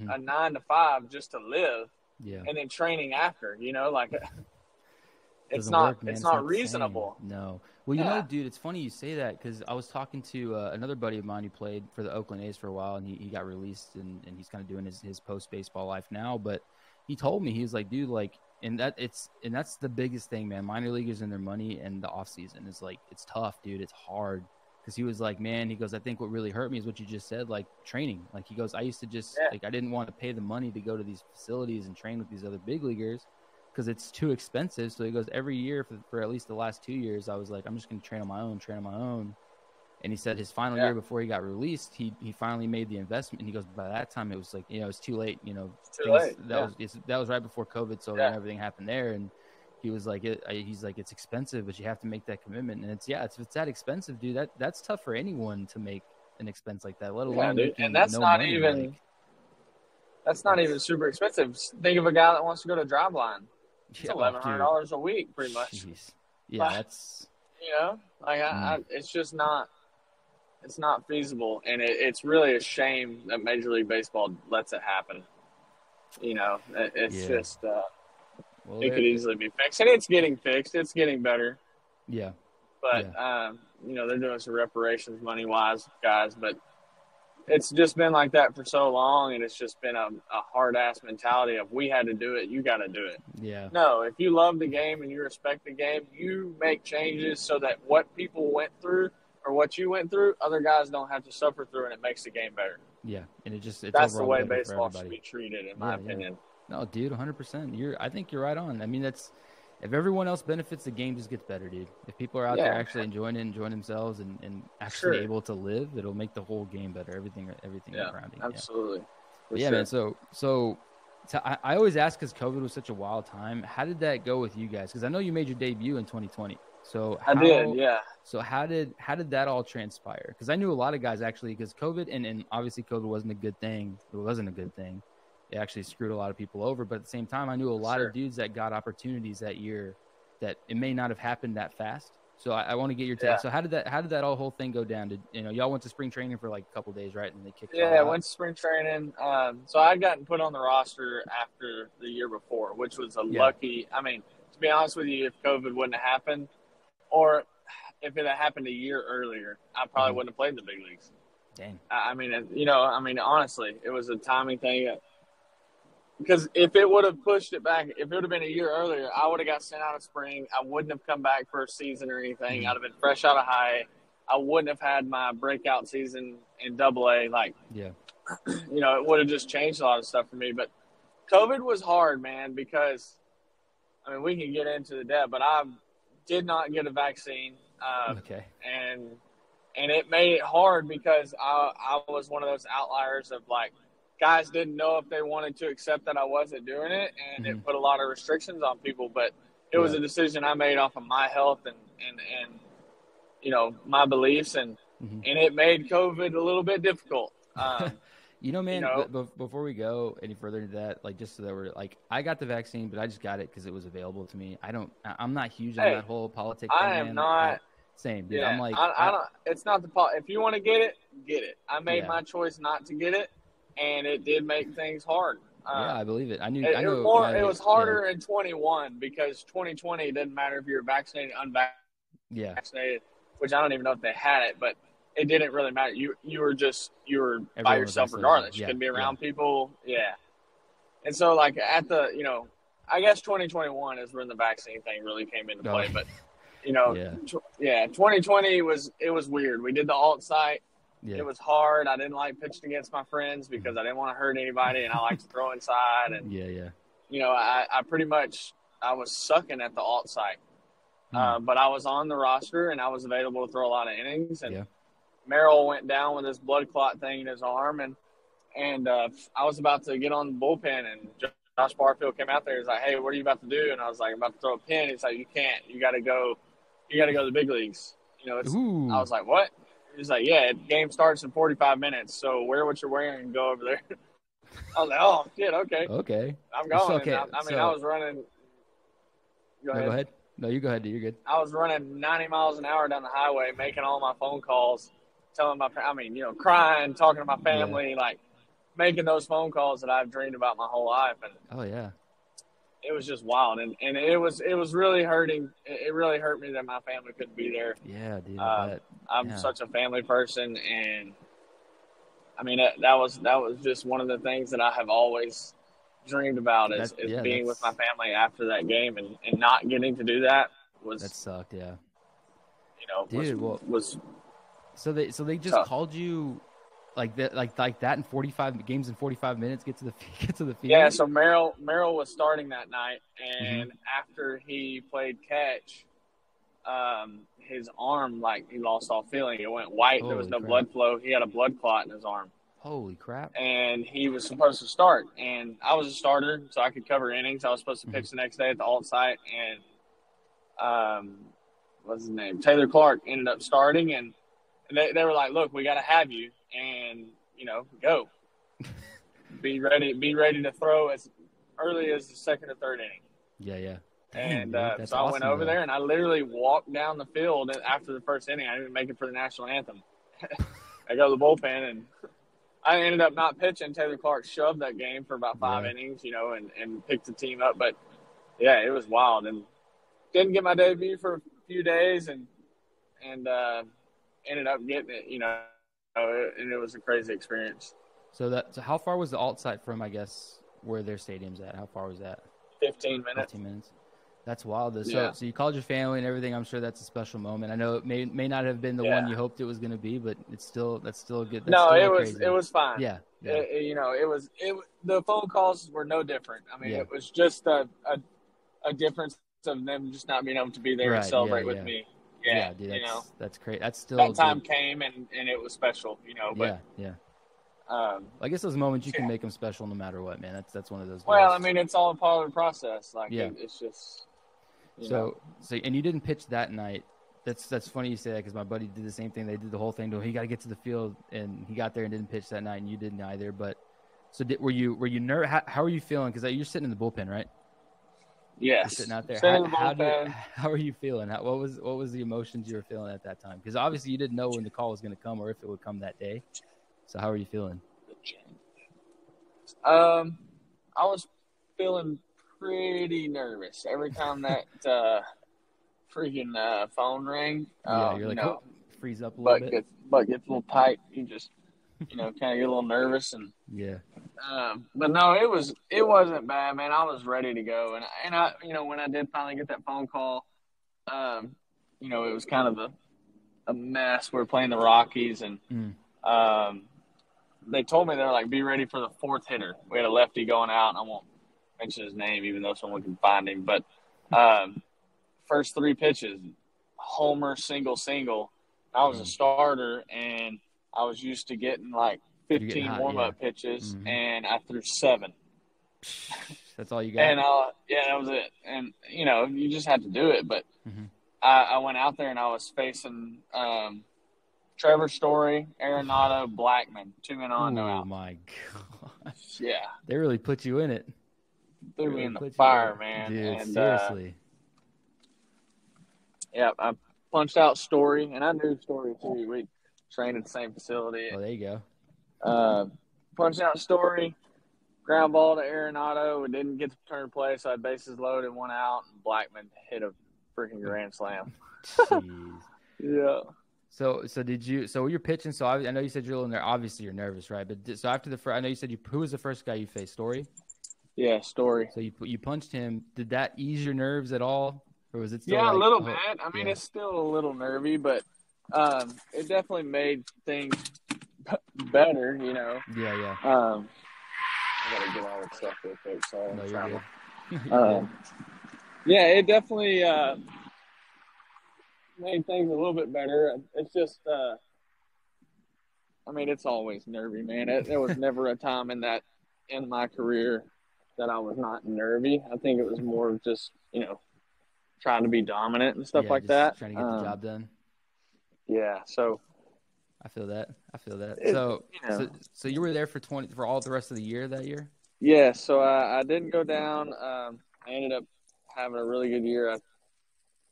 a 9 to 5 just to live. Yeah. And then training after, like it's not reasonable. No. Well, dude, it's funny you say that because I was talking to another buddy of mine who played for the Oakland A's for a while, and he got released and he's kind of doing his post baseball life now. But he told me, he was like, dude, like, and that's the biggest thing, man. Minor leaguers and their money and the off season is like, it's tough, dude. It's hard. Because he was like, man, he goes, I think what really hurt me is what you just said, like training. Like, he goes, I used to just, like, I didn't want to pay the money to go to these facilities and train with these other big leaguers because it's too expensive. So he goes, every year for at least the last 2 years, I was like, I'm just going to train on my own. And he said his final year before he got released, he finally made the investment. And he goes, by that time, it was like, it's too late. That was right before COVID. So then everything happened there. And he was like, he's like, it's expensive, but you have to make that commitment. And if it's that expensive, dude, that's tough for anyone to make an expense like that, let alone. Dude. And that's not even super expensive. Think of a guy that wants to go to Driveline. It's $1,100 a week, pretty much. Jeez. Yeah, that's. It's just not. It's not feasible, and it's really a shame that Major League Baseball lets it happen. It's just. It could easily be fixed, and it's getting fixed. It's getting better. Yeah. But, they're doing some reparations money-wise, guys. But it's just been like that for so long, and it's just been a hard-ass mentality of we had to do it, you got to do it. Yeah. No, if you love the game and you respect the game, you make changes so that what people went through or what you went through, other guys don't have to suffer through, and it makes the game better. Yeah, and that's the way baseball should be treated, in my opinion. No, dude, 100%. I think you're right on. I mean, if everyone else benefits, the game just gets better, dude. If people are out there actually enjoying themselves and actually able to live, it'll make the whole game better. Everything around it. Absolutely. Yeah, man. So I always ask, because COVID was such a wild time, how did that go with you guys? Because I know you made your debut in 2020. So I did, yeah. So how did that all transpire? Because I knew a lot of guys actually, because COVID and obviously COVID wasn't a good thing. It wasn't a good thing. It actually screwed a lot of people over. But at the same time, I knew a lot of dudes that got opportunities that year that it may not have happened that fast. So I want to get your take. So how did that whole thing go down? Did y'all went to spring training for like a couple of days, right? And they kicked y'all out? I went to spring training. So I had gotten put on the roster after the year before, which was a lucky. I mean, to be honest with you, if COVID wouldn't have happened, or if it had happened a year earlier, I probably wouldn't have played in the big leagues. Dang. I mean, honestly, it was a timing thing. Because if it would have pushed it back, if it would have been a year earlier, I would have got sent out of spring. I wouldn't have come back for a season or anything. I'd have been fresh out of high. I wouldn't have had my breakout season in AA. It would have just changed a lot of stuff for me. But COVID was hard, man, because, I mean, we can get into the depth, but I did not get a vaccine. Okay. And it made it hard because I was one of those outliers of, like, guys didn't know if they wanted to accept that I wasn't doing it, and it put a lot of restrictions on people. But it was a decision I made off of my health and my beliefs, and it made COVID a little bit difficult. Before we go any further into that, like, just so that we're like, I got the vaccine, but I just got it because it was available to me. I'm not huge on that whole politics. I am not. Same, dude. Yeah, I'm like, I don't. It's not if you want to get it, get it. I made my choice not to get it. And it did make things hard. I believe it. I knew. It was harder in 21 because 2020 it didn't matter if you were vaccinated, unvaccinated, which I don't even know if they had it, but it didn't really matter. You were by yourself regardless. You couldn't be around people. Yeah. And so, like, at the, I guess 2021 is when the vaccine thing really came into play. But 2020 was weird. We did the alt site. Yeah. It was hard. I didn't like pitching against my friends because I didn't want to hurt anybody, and I like to throw inside. And Yeah. I pretty much I was sucking at the alt site, but I was on the roster and I was available to throw a lot of innings. And Merrill went down with this blood clot thing in his arm, and I was about to get on the bullpen, and Josh Barfield came out there. He's like, "Hey, what are you about to do?" And I was like, "I'm about to throw a pin." He's like, "You can't. You got to go. You got to go to the big leagues." I was like, "What?" He's like, "Yeah, the game starts in 45 minutes, so wear what you're wearing and go over there." I was like, "Oh shit, okay, Okay, I'm going." Okay. I was running. Go ahead. No, you go ahead. You're good. I was running 90 miles an hour down the highway, making all my phone calls, crying, talking to my family, like making those phone calls that I've dreamed about my whole life. And it was just wild, and it was really hurting. It really hurt me that my family couldn't be there. Yeah, dude. I'm such a family person, and I mean that was just one of the things that I have always dreamed about is being with my family after that game, and not getting to do that sucked. Yeah, dude. So they just tough. called you. Like that in 45 games in 45 minutes get to the field. Yeah, so Merrill was starting that night, and after he played catch, his arm he lost all feeling. It went white. There was no blood flow. He had a blood clot in his arm. Holy crap! And he was supposed to start, and I was a starter, so I could cover innings. I was supposed to pitch the next day at the alt site, and what's his name? Taylor Clark ended up starting, and they were like, "Look, we got to have you." And go. be ready to throw as early as the second or third inning. Yeah. Damn, and so I went over there and I literally walked down the field after the first inning. I didn't even make it for the national anthem. I go to the bullpen and I ended up not pitching. Taylor Clark shoved that game for about 5 innings, and picked the team up. But yeah, it was wild, and didn't get my debut for a few days, and ended up getting it, and it was a crazy experience. So how far was the alt site from, I guess, where their stadium's at? How far was that? 15 minutes. 15 minutes. That's wild. Yeah. So you called your family and everything. I'm sure that's a special moment. I know it may not have been the one you hoped it was going to be, but that's still good. It was fine. Yeah. The phone calls were no different. I mean, it was just a difference of them just not being able to be there and celebrate with me. Yeah, dude, that's great. That's still that time came and it was special, But I guess those moments you can make them special no matter what, man. That's one of those. Well, I mean, it's all a part of the process. It's just. So and you didn't pitch that night. That's funny you say that because my buddy did the same thing. They did the whole thing to him. He got to get to the field, and he got there and didn't pitch that night, and you didn't either. But were you nervous? How are you feeling? Because you're sitting in the bullpen, right? Yes. You're sitting out there. How are you feeling? What was the emotions you were feeling at that time? Because obviously you didn't know when the call was going to come or if it would come that day. So how are you feeling? I was feeling pretty nervous every time that freaking phone rang. You're like, freeze up a little bit. Butt gets a little tight. You just kind of get a little nervous and but no, it wasn't bad, man. I was ready to go, and I when I did finally get that phone call, it was kind of a mess. We were playing the Rockies, and they told me they're like, be ready for the fourth hitter. We had a lefty going out, and I won't mention his name, even though someone can find him. But first 3 pitches, homer, single. I was a starter, and I was used to getting like 15 warm-up pitches, and I threw 7. That's all you got? And that was it. And, you just had to do it. But I went out there, and I was facing Trevor Story, Arenado, Blackman, 2 men on, no out. Oh, my gosh. Yeah. They really put you in it. Threw me in the fire, man. Dude, and, seriously. I punched out Story, and I knew Story, too. We trained at the same facility. Oh, there you go. Punched out Story, ground ball to Arenado. We didn't get to turn play, so I had bases loaded, 1 out, and Blackman hit a freaking grand slam. Jeez. Yeah. So you're pitching. So I know you said you're a little nervous. Obviously, you're nervous, right? But so after the first, I know you said who was the first guy you faced? Story. Yeah, Story. So you punched him. Did that ease your nerves at all, or was it still? Yeah, a little bit. I mean, it's still a little nervy, but it definitely made things better, Yeah. I gotta get all this stuff real quick. Sorry, No, I'm you're trying good. to. You're good. Yeah, it definitely made things a little bit better. It's just, it's always nervy, man. There was never a time in my career that I was not nervy. I think it was more of just, trying to be dominant and stuff Yeah, like just that. trying to get the job done. Yeah, so I feel that. it, So, you know, so you were there for all the rest of the year that year? yeah. So I didn't go down. I ended up having a really good year.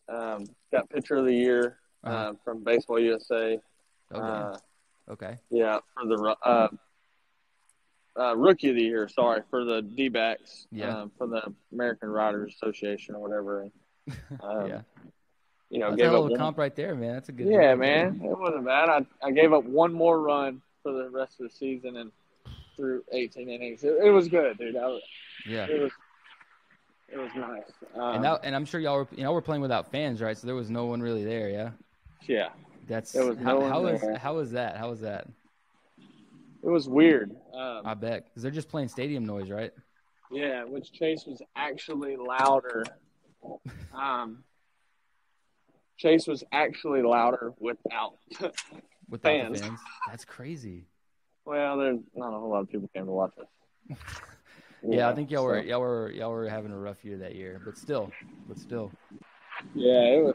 I got pitcher of the year from Baseball USA. Oh, damn. Okay. Yeah, for the rookie of the year. Sorry, for the D-backs. Yeah. For the American Writers Association or whatever. And, Yeah. That's a gave hell up of a one. comp right there, man. That's a good deal Yeah, right there. man, it wasn't bad. I gave up one more run for the rest of the season and threw 18 innings. It was good, dude. Yeah. It was nice. And I'm sure y'all were playing without fans, right? So there was no one really there, yeah. Yeah, That's there was no one there. how was that? How was that? It was weird. I bet because they're just playing stadium noise, right? Yeah, which Chase was actually louder. Chase was actually louder without Without the fans. That's crazy. Well, there's not a whole lot of people came to watch us. Yeah, I think y'all were having a rough year that year, but still. Yeah,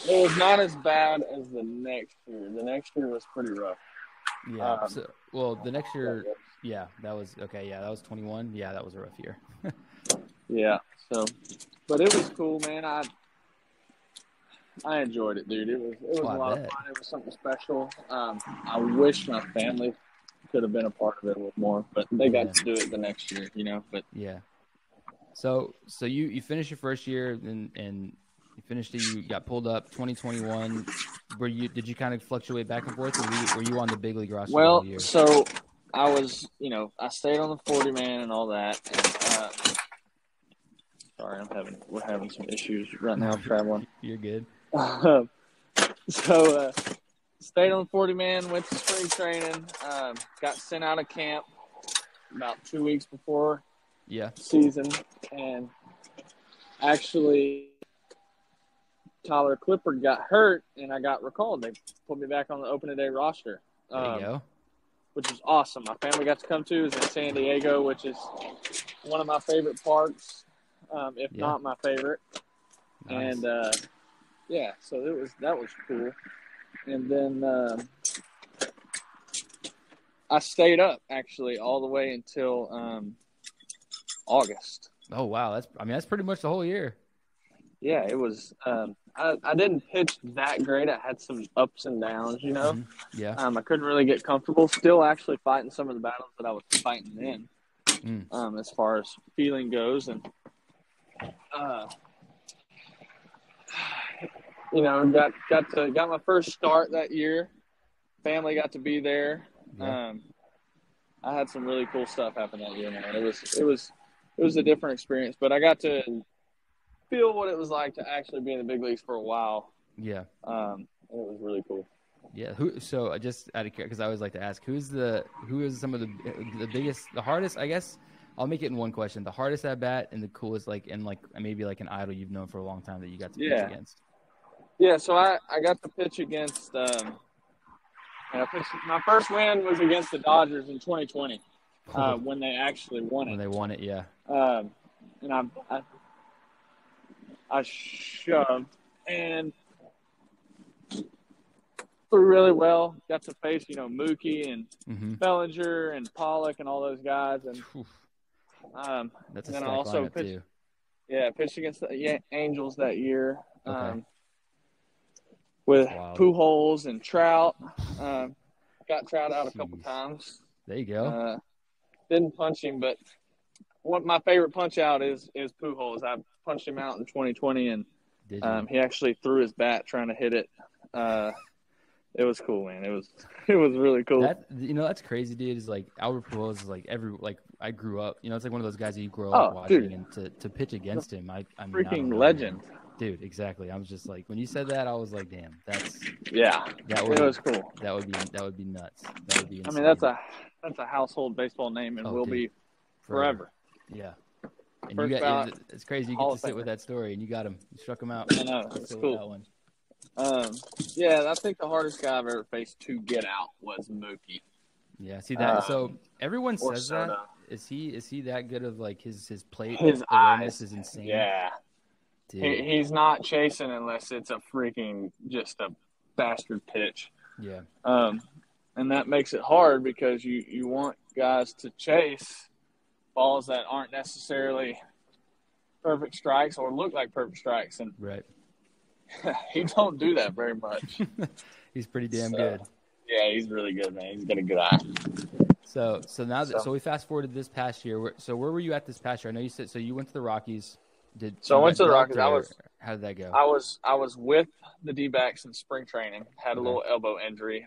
it was not as bad as the next year. The next year was pretty rough. Yeah. The next year, yeah, that was okay. Yeah, that was 21. Yeah, that was a rough year. Yeah. So, but it was cool, man. I enjoyed it, dude. It was a lot of fun. It was something special. I wish my family could have been a part of it a little more, but they got to do it the next year, But yeah. So you finished your first year and you finished it. You got pulled up 2021. Did you kind of fluctuate back and forth, or were you on the big league roster all year? So I was, I stayed on the 40 man and all that. And, sorry, we're having some issues right now traveling. You're good. So stayed on the 40 man, went to spring training, got sent out of camp about 2 weeks before season, and actually Tyler Clippard got hurt and I got recalled. They put me back on the opening day roster. There you go. Which was awesome. My family got to come to. It was in San Diego, which is one of my favorite parks, if not my favorite. Nice. And so that was cool. And then I stayed up actually all the way until August. Oh wow, that's pretty much the whole year. Yeah, it was. I didn't pitch that great. I had some ups and downs, Mm-hmm. Yeah. I couldn't really get comfortable. Still, actually fighting some of the battles that I was fighting then, as far as feeling goes, and got my first start that year. Family got to be there. Yeah. I had some really cool stuff happen that year, man. It was a different experience, but I got to feel what it was like to actually be in the big leagues for a while. Yeah. It was really cool. Yeah. So I just out of care, because I always like to ask, who is some of the biggest, the hardest, I guess I'll make it in one question, the hardest at bat and the coolest, maybe an idol you've known for a long time that you got to pitch against. Yeah. So I got to pitch against, my first win was against the Dodgers in 2020, when they actually won it. When they won it. Yeah. And I shoved and threw really well. Got to face, Mookie and Bellinger and Pollock and all those guys. And that's a then stacked I also lineup too. Pitched against the Angels that year. Okay. With Pujols and Trout. Got Trout out a couple times. There you go. Didn't punch him, but what my favorite punch out is Pujols. I punched him out in 2020, and he actually threw his bat trying to hit it. It was cool, man. It was really cool. That's crazy, dude. Is Albert Pujols is I grew up. It's like one of those guys that you grow up watching, and to pitch against him, I mean, freaking legend. Dude, exactly. I was just like, when you said that, I was like, damn, that it was cool. that would be nuts. That would be I insane. mean, that's a household baseball name and will be forever. Yeah. And First ballot, it's crazy. You Hall get to of sit Famer. with that story, and you got him. You struck him out. I know, Let's it's go with cool. that one. Yeah, I think the hardest guy I've ever faced to get out was Mookie. Yeah, see that. So everyone says Soto. that. Is he that good of like his plate His awareness eyes is insane? Yeah. Dude. He's not chasing unless it's a freaking just a bastard pitch. Yeah. And that makes it hard because you want guys to chase balls that aren't necessarily perfect strikes or look like perfect strikes, and right. he don't do that very much. He's pretty damn good. Yeah, he's really good, man. He's got a good eye. So we fast forwarded this past year. So where were you at this past year? I know you said so you went to the Rockies. I went to the Rockies. How did that go? I was with the D-backs in spring training. Had a little elbow injury.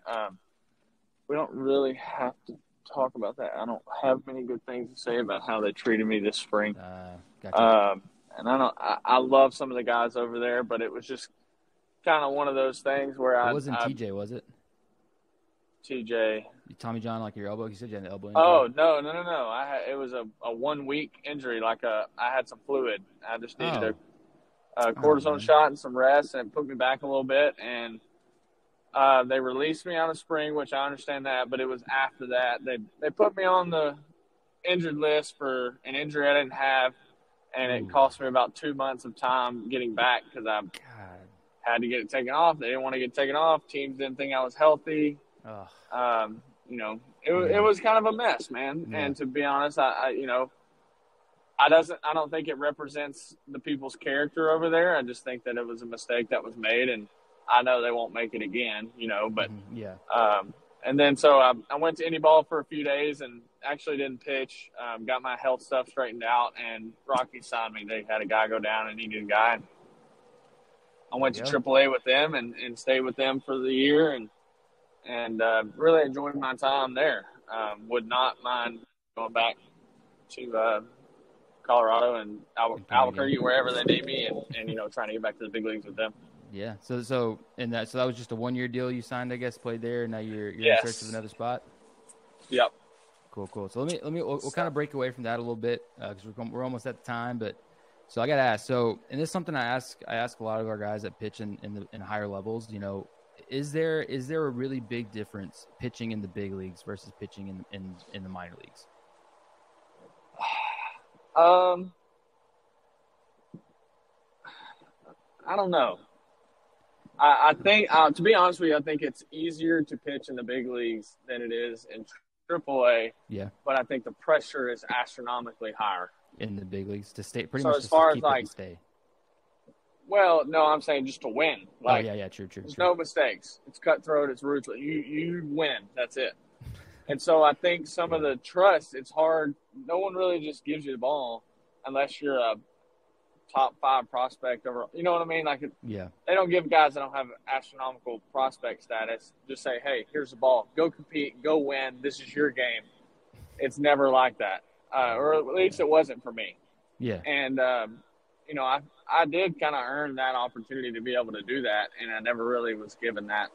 We don't really have to talk about that. I don't have many good things to say about how they treated me this spring. Gotcha. And I love some of the guys over there, but it was just kind of one of those things where it wasn't TJ, was it? TJ. Tommy John, like your elbow? You said you had an elbow injury. Oh, no. It was a 1 week injury. I had some fluid. I just needed a cortisone shot and some rest, and it put me back a little bit. And they released me out of spring, which I understand that, but it was after that. They put me on the injured list for an injury I didn't have, and it cost me about 2 months of time getting back because I had to get it taken off. They didn't want to get taken off. Teams didn't think I was healthy. It was kind of a mess, man. Yeah. And to be honest, I don't think it represents the people's character over there. I just think that it was a mistake that was made, and I know they won't make it again, but and then so I went to Indy Ball for a few days and actually didn't pitch, got my health stuff straightened out, and Rocky signed me. They had a guy go down and needed a guy. And I went to AAA with them and stayed with them for the year and really enjoyed my time there. Would not mind going back to Colorado and Albuquerque, wherever they need me, and trying to get back to the big leagues with them. Yeah. So that was just a 1-year deal you signed, I guess, played there. And now you're in search of another spot. Yep. Cool. So we'll kind of break away from that a little bit because we're almost at the time. But so I got to ask. So, and this is something I ask a lot of our guys that pitch in higher levels. Is there a really big difference pitching in the big leagues versus pitching in the minor leagues? I don't know. I think, to be honest with you, I think it's easier to pitch in the big leagues than it is in AAA. Yeah. But I think the pressure is astronomically higher in the big leagues to stay. Pretty so much as far to keep as it and stay. Well, no, I'm saying just to win. True. There's no mistakes. It's cutthroat. It's ruthless. You win. That's it. And so I think some of the trust, it's hard. No one really just gives you the ball unless you're a top 5 prospect over. You know what I mean? They don't give guys that don't have astronomical prospect status. Just say, hey, here's the ball. Go compete. Go win. This is your game. It's never like that, or at least it wasn't for me. Yeah. And I did kind of earn that opportunity to be able to do that, and I never really was given that.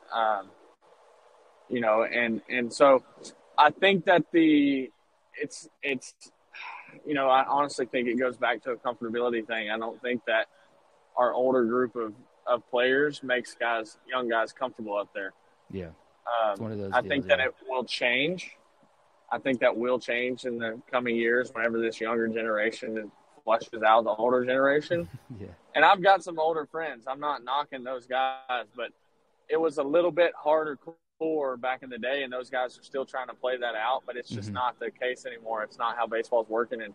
And so I think that it's. I honestly think it goes back to a comfortability thing. I don't think that our older group of players makes young guys comfortable up there. Yeah. It's one of those I think that it will change. I think that will change in the coming years whenever this younger generation flushes out the older generation. Yeah. And I've got some older friends. I'm not knocking those guys, but it was a little bit harder back in the day, and those guys are still trying to play that out, but it's just not the case anymore. It's not how baseball's working, and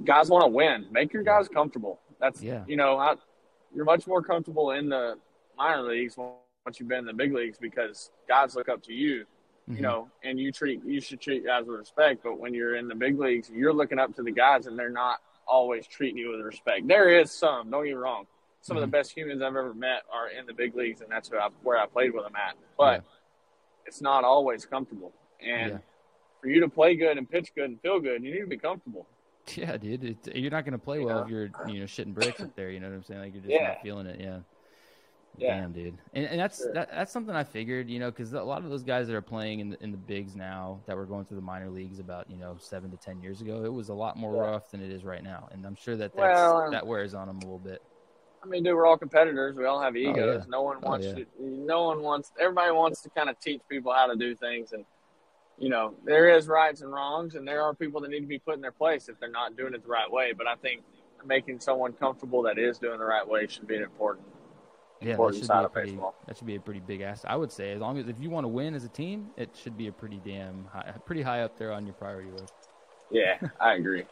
guys want to win. Make your guys comfortable. That's you're much more comfortable in the minor leagues once you've been in the big leagues because guys look up to you, and you should treat guys with respect. But when you're in the big leagues, you're looking up to the guys, and they're not always treating you with respect. There is some, don't get me wrong. Some of the best humans I've ever met are in the big leagues, and that's where I played with them at. But it's not always comfortable. And for you to play good and pitch good and feel good, you need to be comfortable. Yeah, dude. You're not gonna play well if you're shitting bricks up there. You know what I'm saying? Like you're just Yeah, not feeling it. Yeah. yeah, Damn, dude. And sure. that's something I figured. Because a lot of those guys that are playing in the bigs now that were going through the minor leagues about 7 to 10 years ago, it was a lot more Yeah. rough than it is right now. And I'm sure Well, that wears on them a little bit. I mean, dude, we're all competitors. We all have Oh yeah. egos. No one Oh wants yeah. to. No one wants. Everybody wants to kind of teach people how to do things, and there is rights and wrongs, and there are people that need to be put in their place if they're not doing it the right way. But I think making someone comfortable that is doing the right way should be an important Yeah, that should be side a of baseball. pretty big ass. I would say, as long as if you want to win as a team, it should be a pretty high up there on your priority list. Yeah, I agree.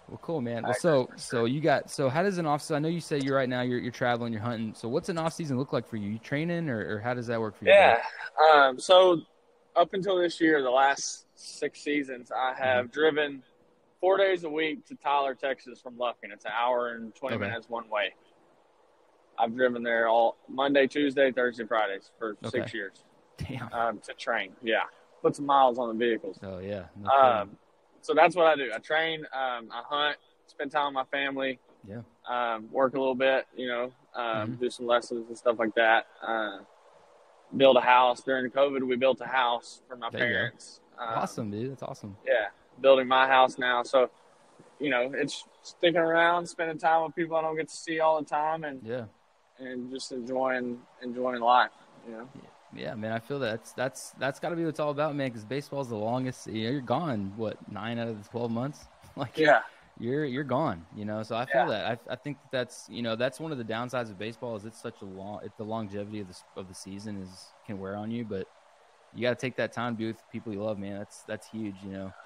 Well, cool, man. I Well, agree for so sure. you got how does an off season? I know you say you're right now you're traveling, you're hunting. So what's an off season look like for you? You training or how does that work for you, bro? Yeah. So up until this year, the last 6 seasons, I Mm-hmm. have driven 4 days a week to Tyler, Texas from Lufkin. It's an hour and 20 Okay. minutes one way. I've driven there all Monday, Tuesday, Thursday, Fridays for Okay. 6 years Damn. to train. Yeah. Put some miles on the vehicles. Oh yeah. No kidding. So that's what I do. I train, I hunt, spend time with my family, Yeah. work a little bit, Mm-hmm. do some lessons and stuff like that. Build a house. During COVID, we built a house for my There you go. parents. Awesome, dude. That's awesome. Yeah, building my house now. So, it's sticking around, spending time with people I don't get to see all the time, and Yeah. just enjoying life. Yeah, man. I feel that's got to be what it's all about, man. Because baseball's the longest. You're gone. What 9 out of the 12 months? Like Yeah, you're gone. So I feel that. I think that's that's one of the downsides of baseball is it's such a the longevity of the season can wear on you, but you got to take that time to be with people you love, man. That's huge.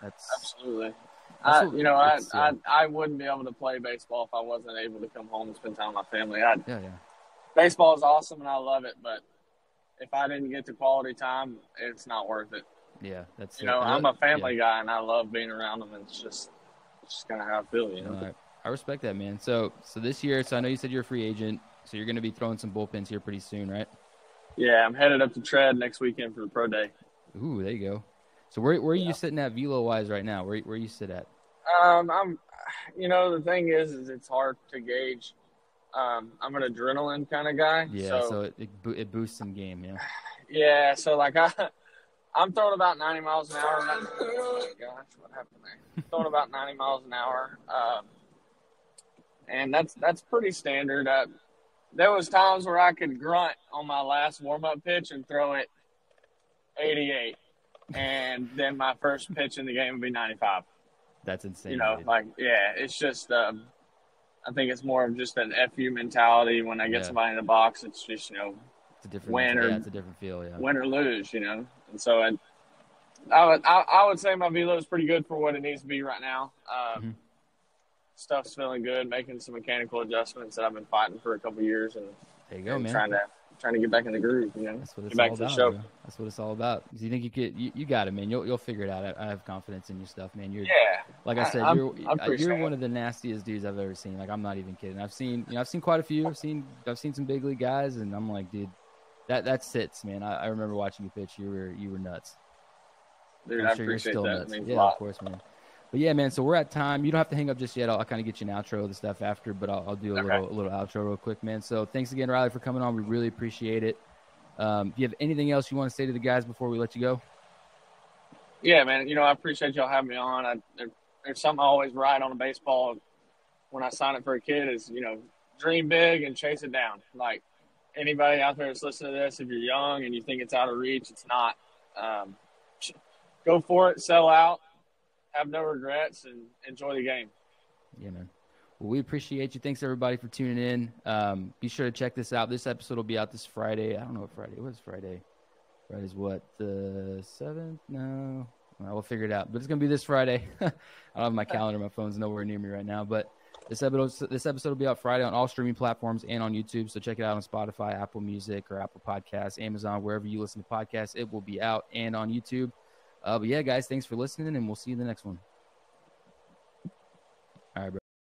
That's absolutely. that's I wouldn't be able to play baseball if I wasn't able to come home and spend time with my family. yeah. Baseball is awesome and I love it, but if I didn't get the quality time, it's not worth it. Yeah, that's I'm a family guy and I love being around them. It's just kind of how I feel, I respect that, man. So this year, I know you said you're a free agent, so you're going to be throwing some bullpens here pretty soon, right? Yeah, I'm headed up to Tread next weekend for the pro day. Ooh, there you go. So where are you sitting at velo wise right now? Where you sit at? The thing is it's hard to gauge. I'm an adrenaline kind of guy. Yeah, so it boosts some game, yeah. Yeah, so like I'm throwing about 90 miles an hour. Oh my gosh, what happened there? Throwing about 90 miles an hour, and that's pretty standard. There was times where I could grunt on my last warm up pitch and throw it 88, and then my first pitch in the game would be 95. That's insane. It's just I think it's more of just an FU mentality. When I get somebody in the box, it's just it's a different it's a different feel, yeah. Win or lose, and so I would say my velo is pretty good for what it needs to be right now. Stuff's feeling good, making some mechanical adjustments that I've been fighting for a couple of years, and there you go, man. Trying to get back in the groove, That's what it's get back all to about, the show. Bro. That's what it's all about. Do you think you got it, man? You'll figure it out. I have confidence in your stuff, man. Like I said, you're one of the nastiest dudes I've ever seen. Like I'm not even kidding. I've seen quite a few. I've seen some big league guys, and I'm like, dude, that sits, man. I remember watching you pitch. You were nuts. Dude, I'm I sure you're appreciate still that. nuts. It means Yeah, a lot. of course, man. But yeah, man. So we're at time. You don't have to hang up just yet. I'll kind of get you an outro of the stuff after, but I'll do a little outro real quick, man. So thanks again, Riley, for coming on. We really appreciate it. Do you have anything else you want to say to the guys before we let you go? Yeah, man. I appreciate y'all having me on. There's something I always write on a baseball when I sign it for a kid is, dream big and chase it down. Like anybody out there that's listening to this, if you're young and you think it's out of reach, it's not. Go for it, sell out, have no regrets, and enjoy the game. Yeah, man. Well, we appreciate you. Thanks, everybody, for tuning in. Be sure to check this out. This episode will be out this Friday. I don't know what Friday. What is Friday? Friday's what? The 7th? No. Well, we'll figure it out. But it's going to be this Friday. I don't have my calendar. My phone's nowhere near me right now. But this episode will be out Friday on all streaming platforms and on YouTube. So check it out on Spotify, Apple Music, or Apple Podcasts, Amazon, wherever you listen to podcasts. It will be out and on YouTube. But yeah, guys, thanks for listening, and we'll see you in the next one.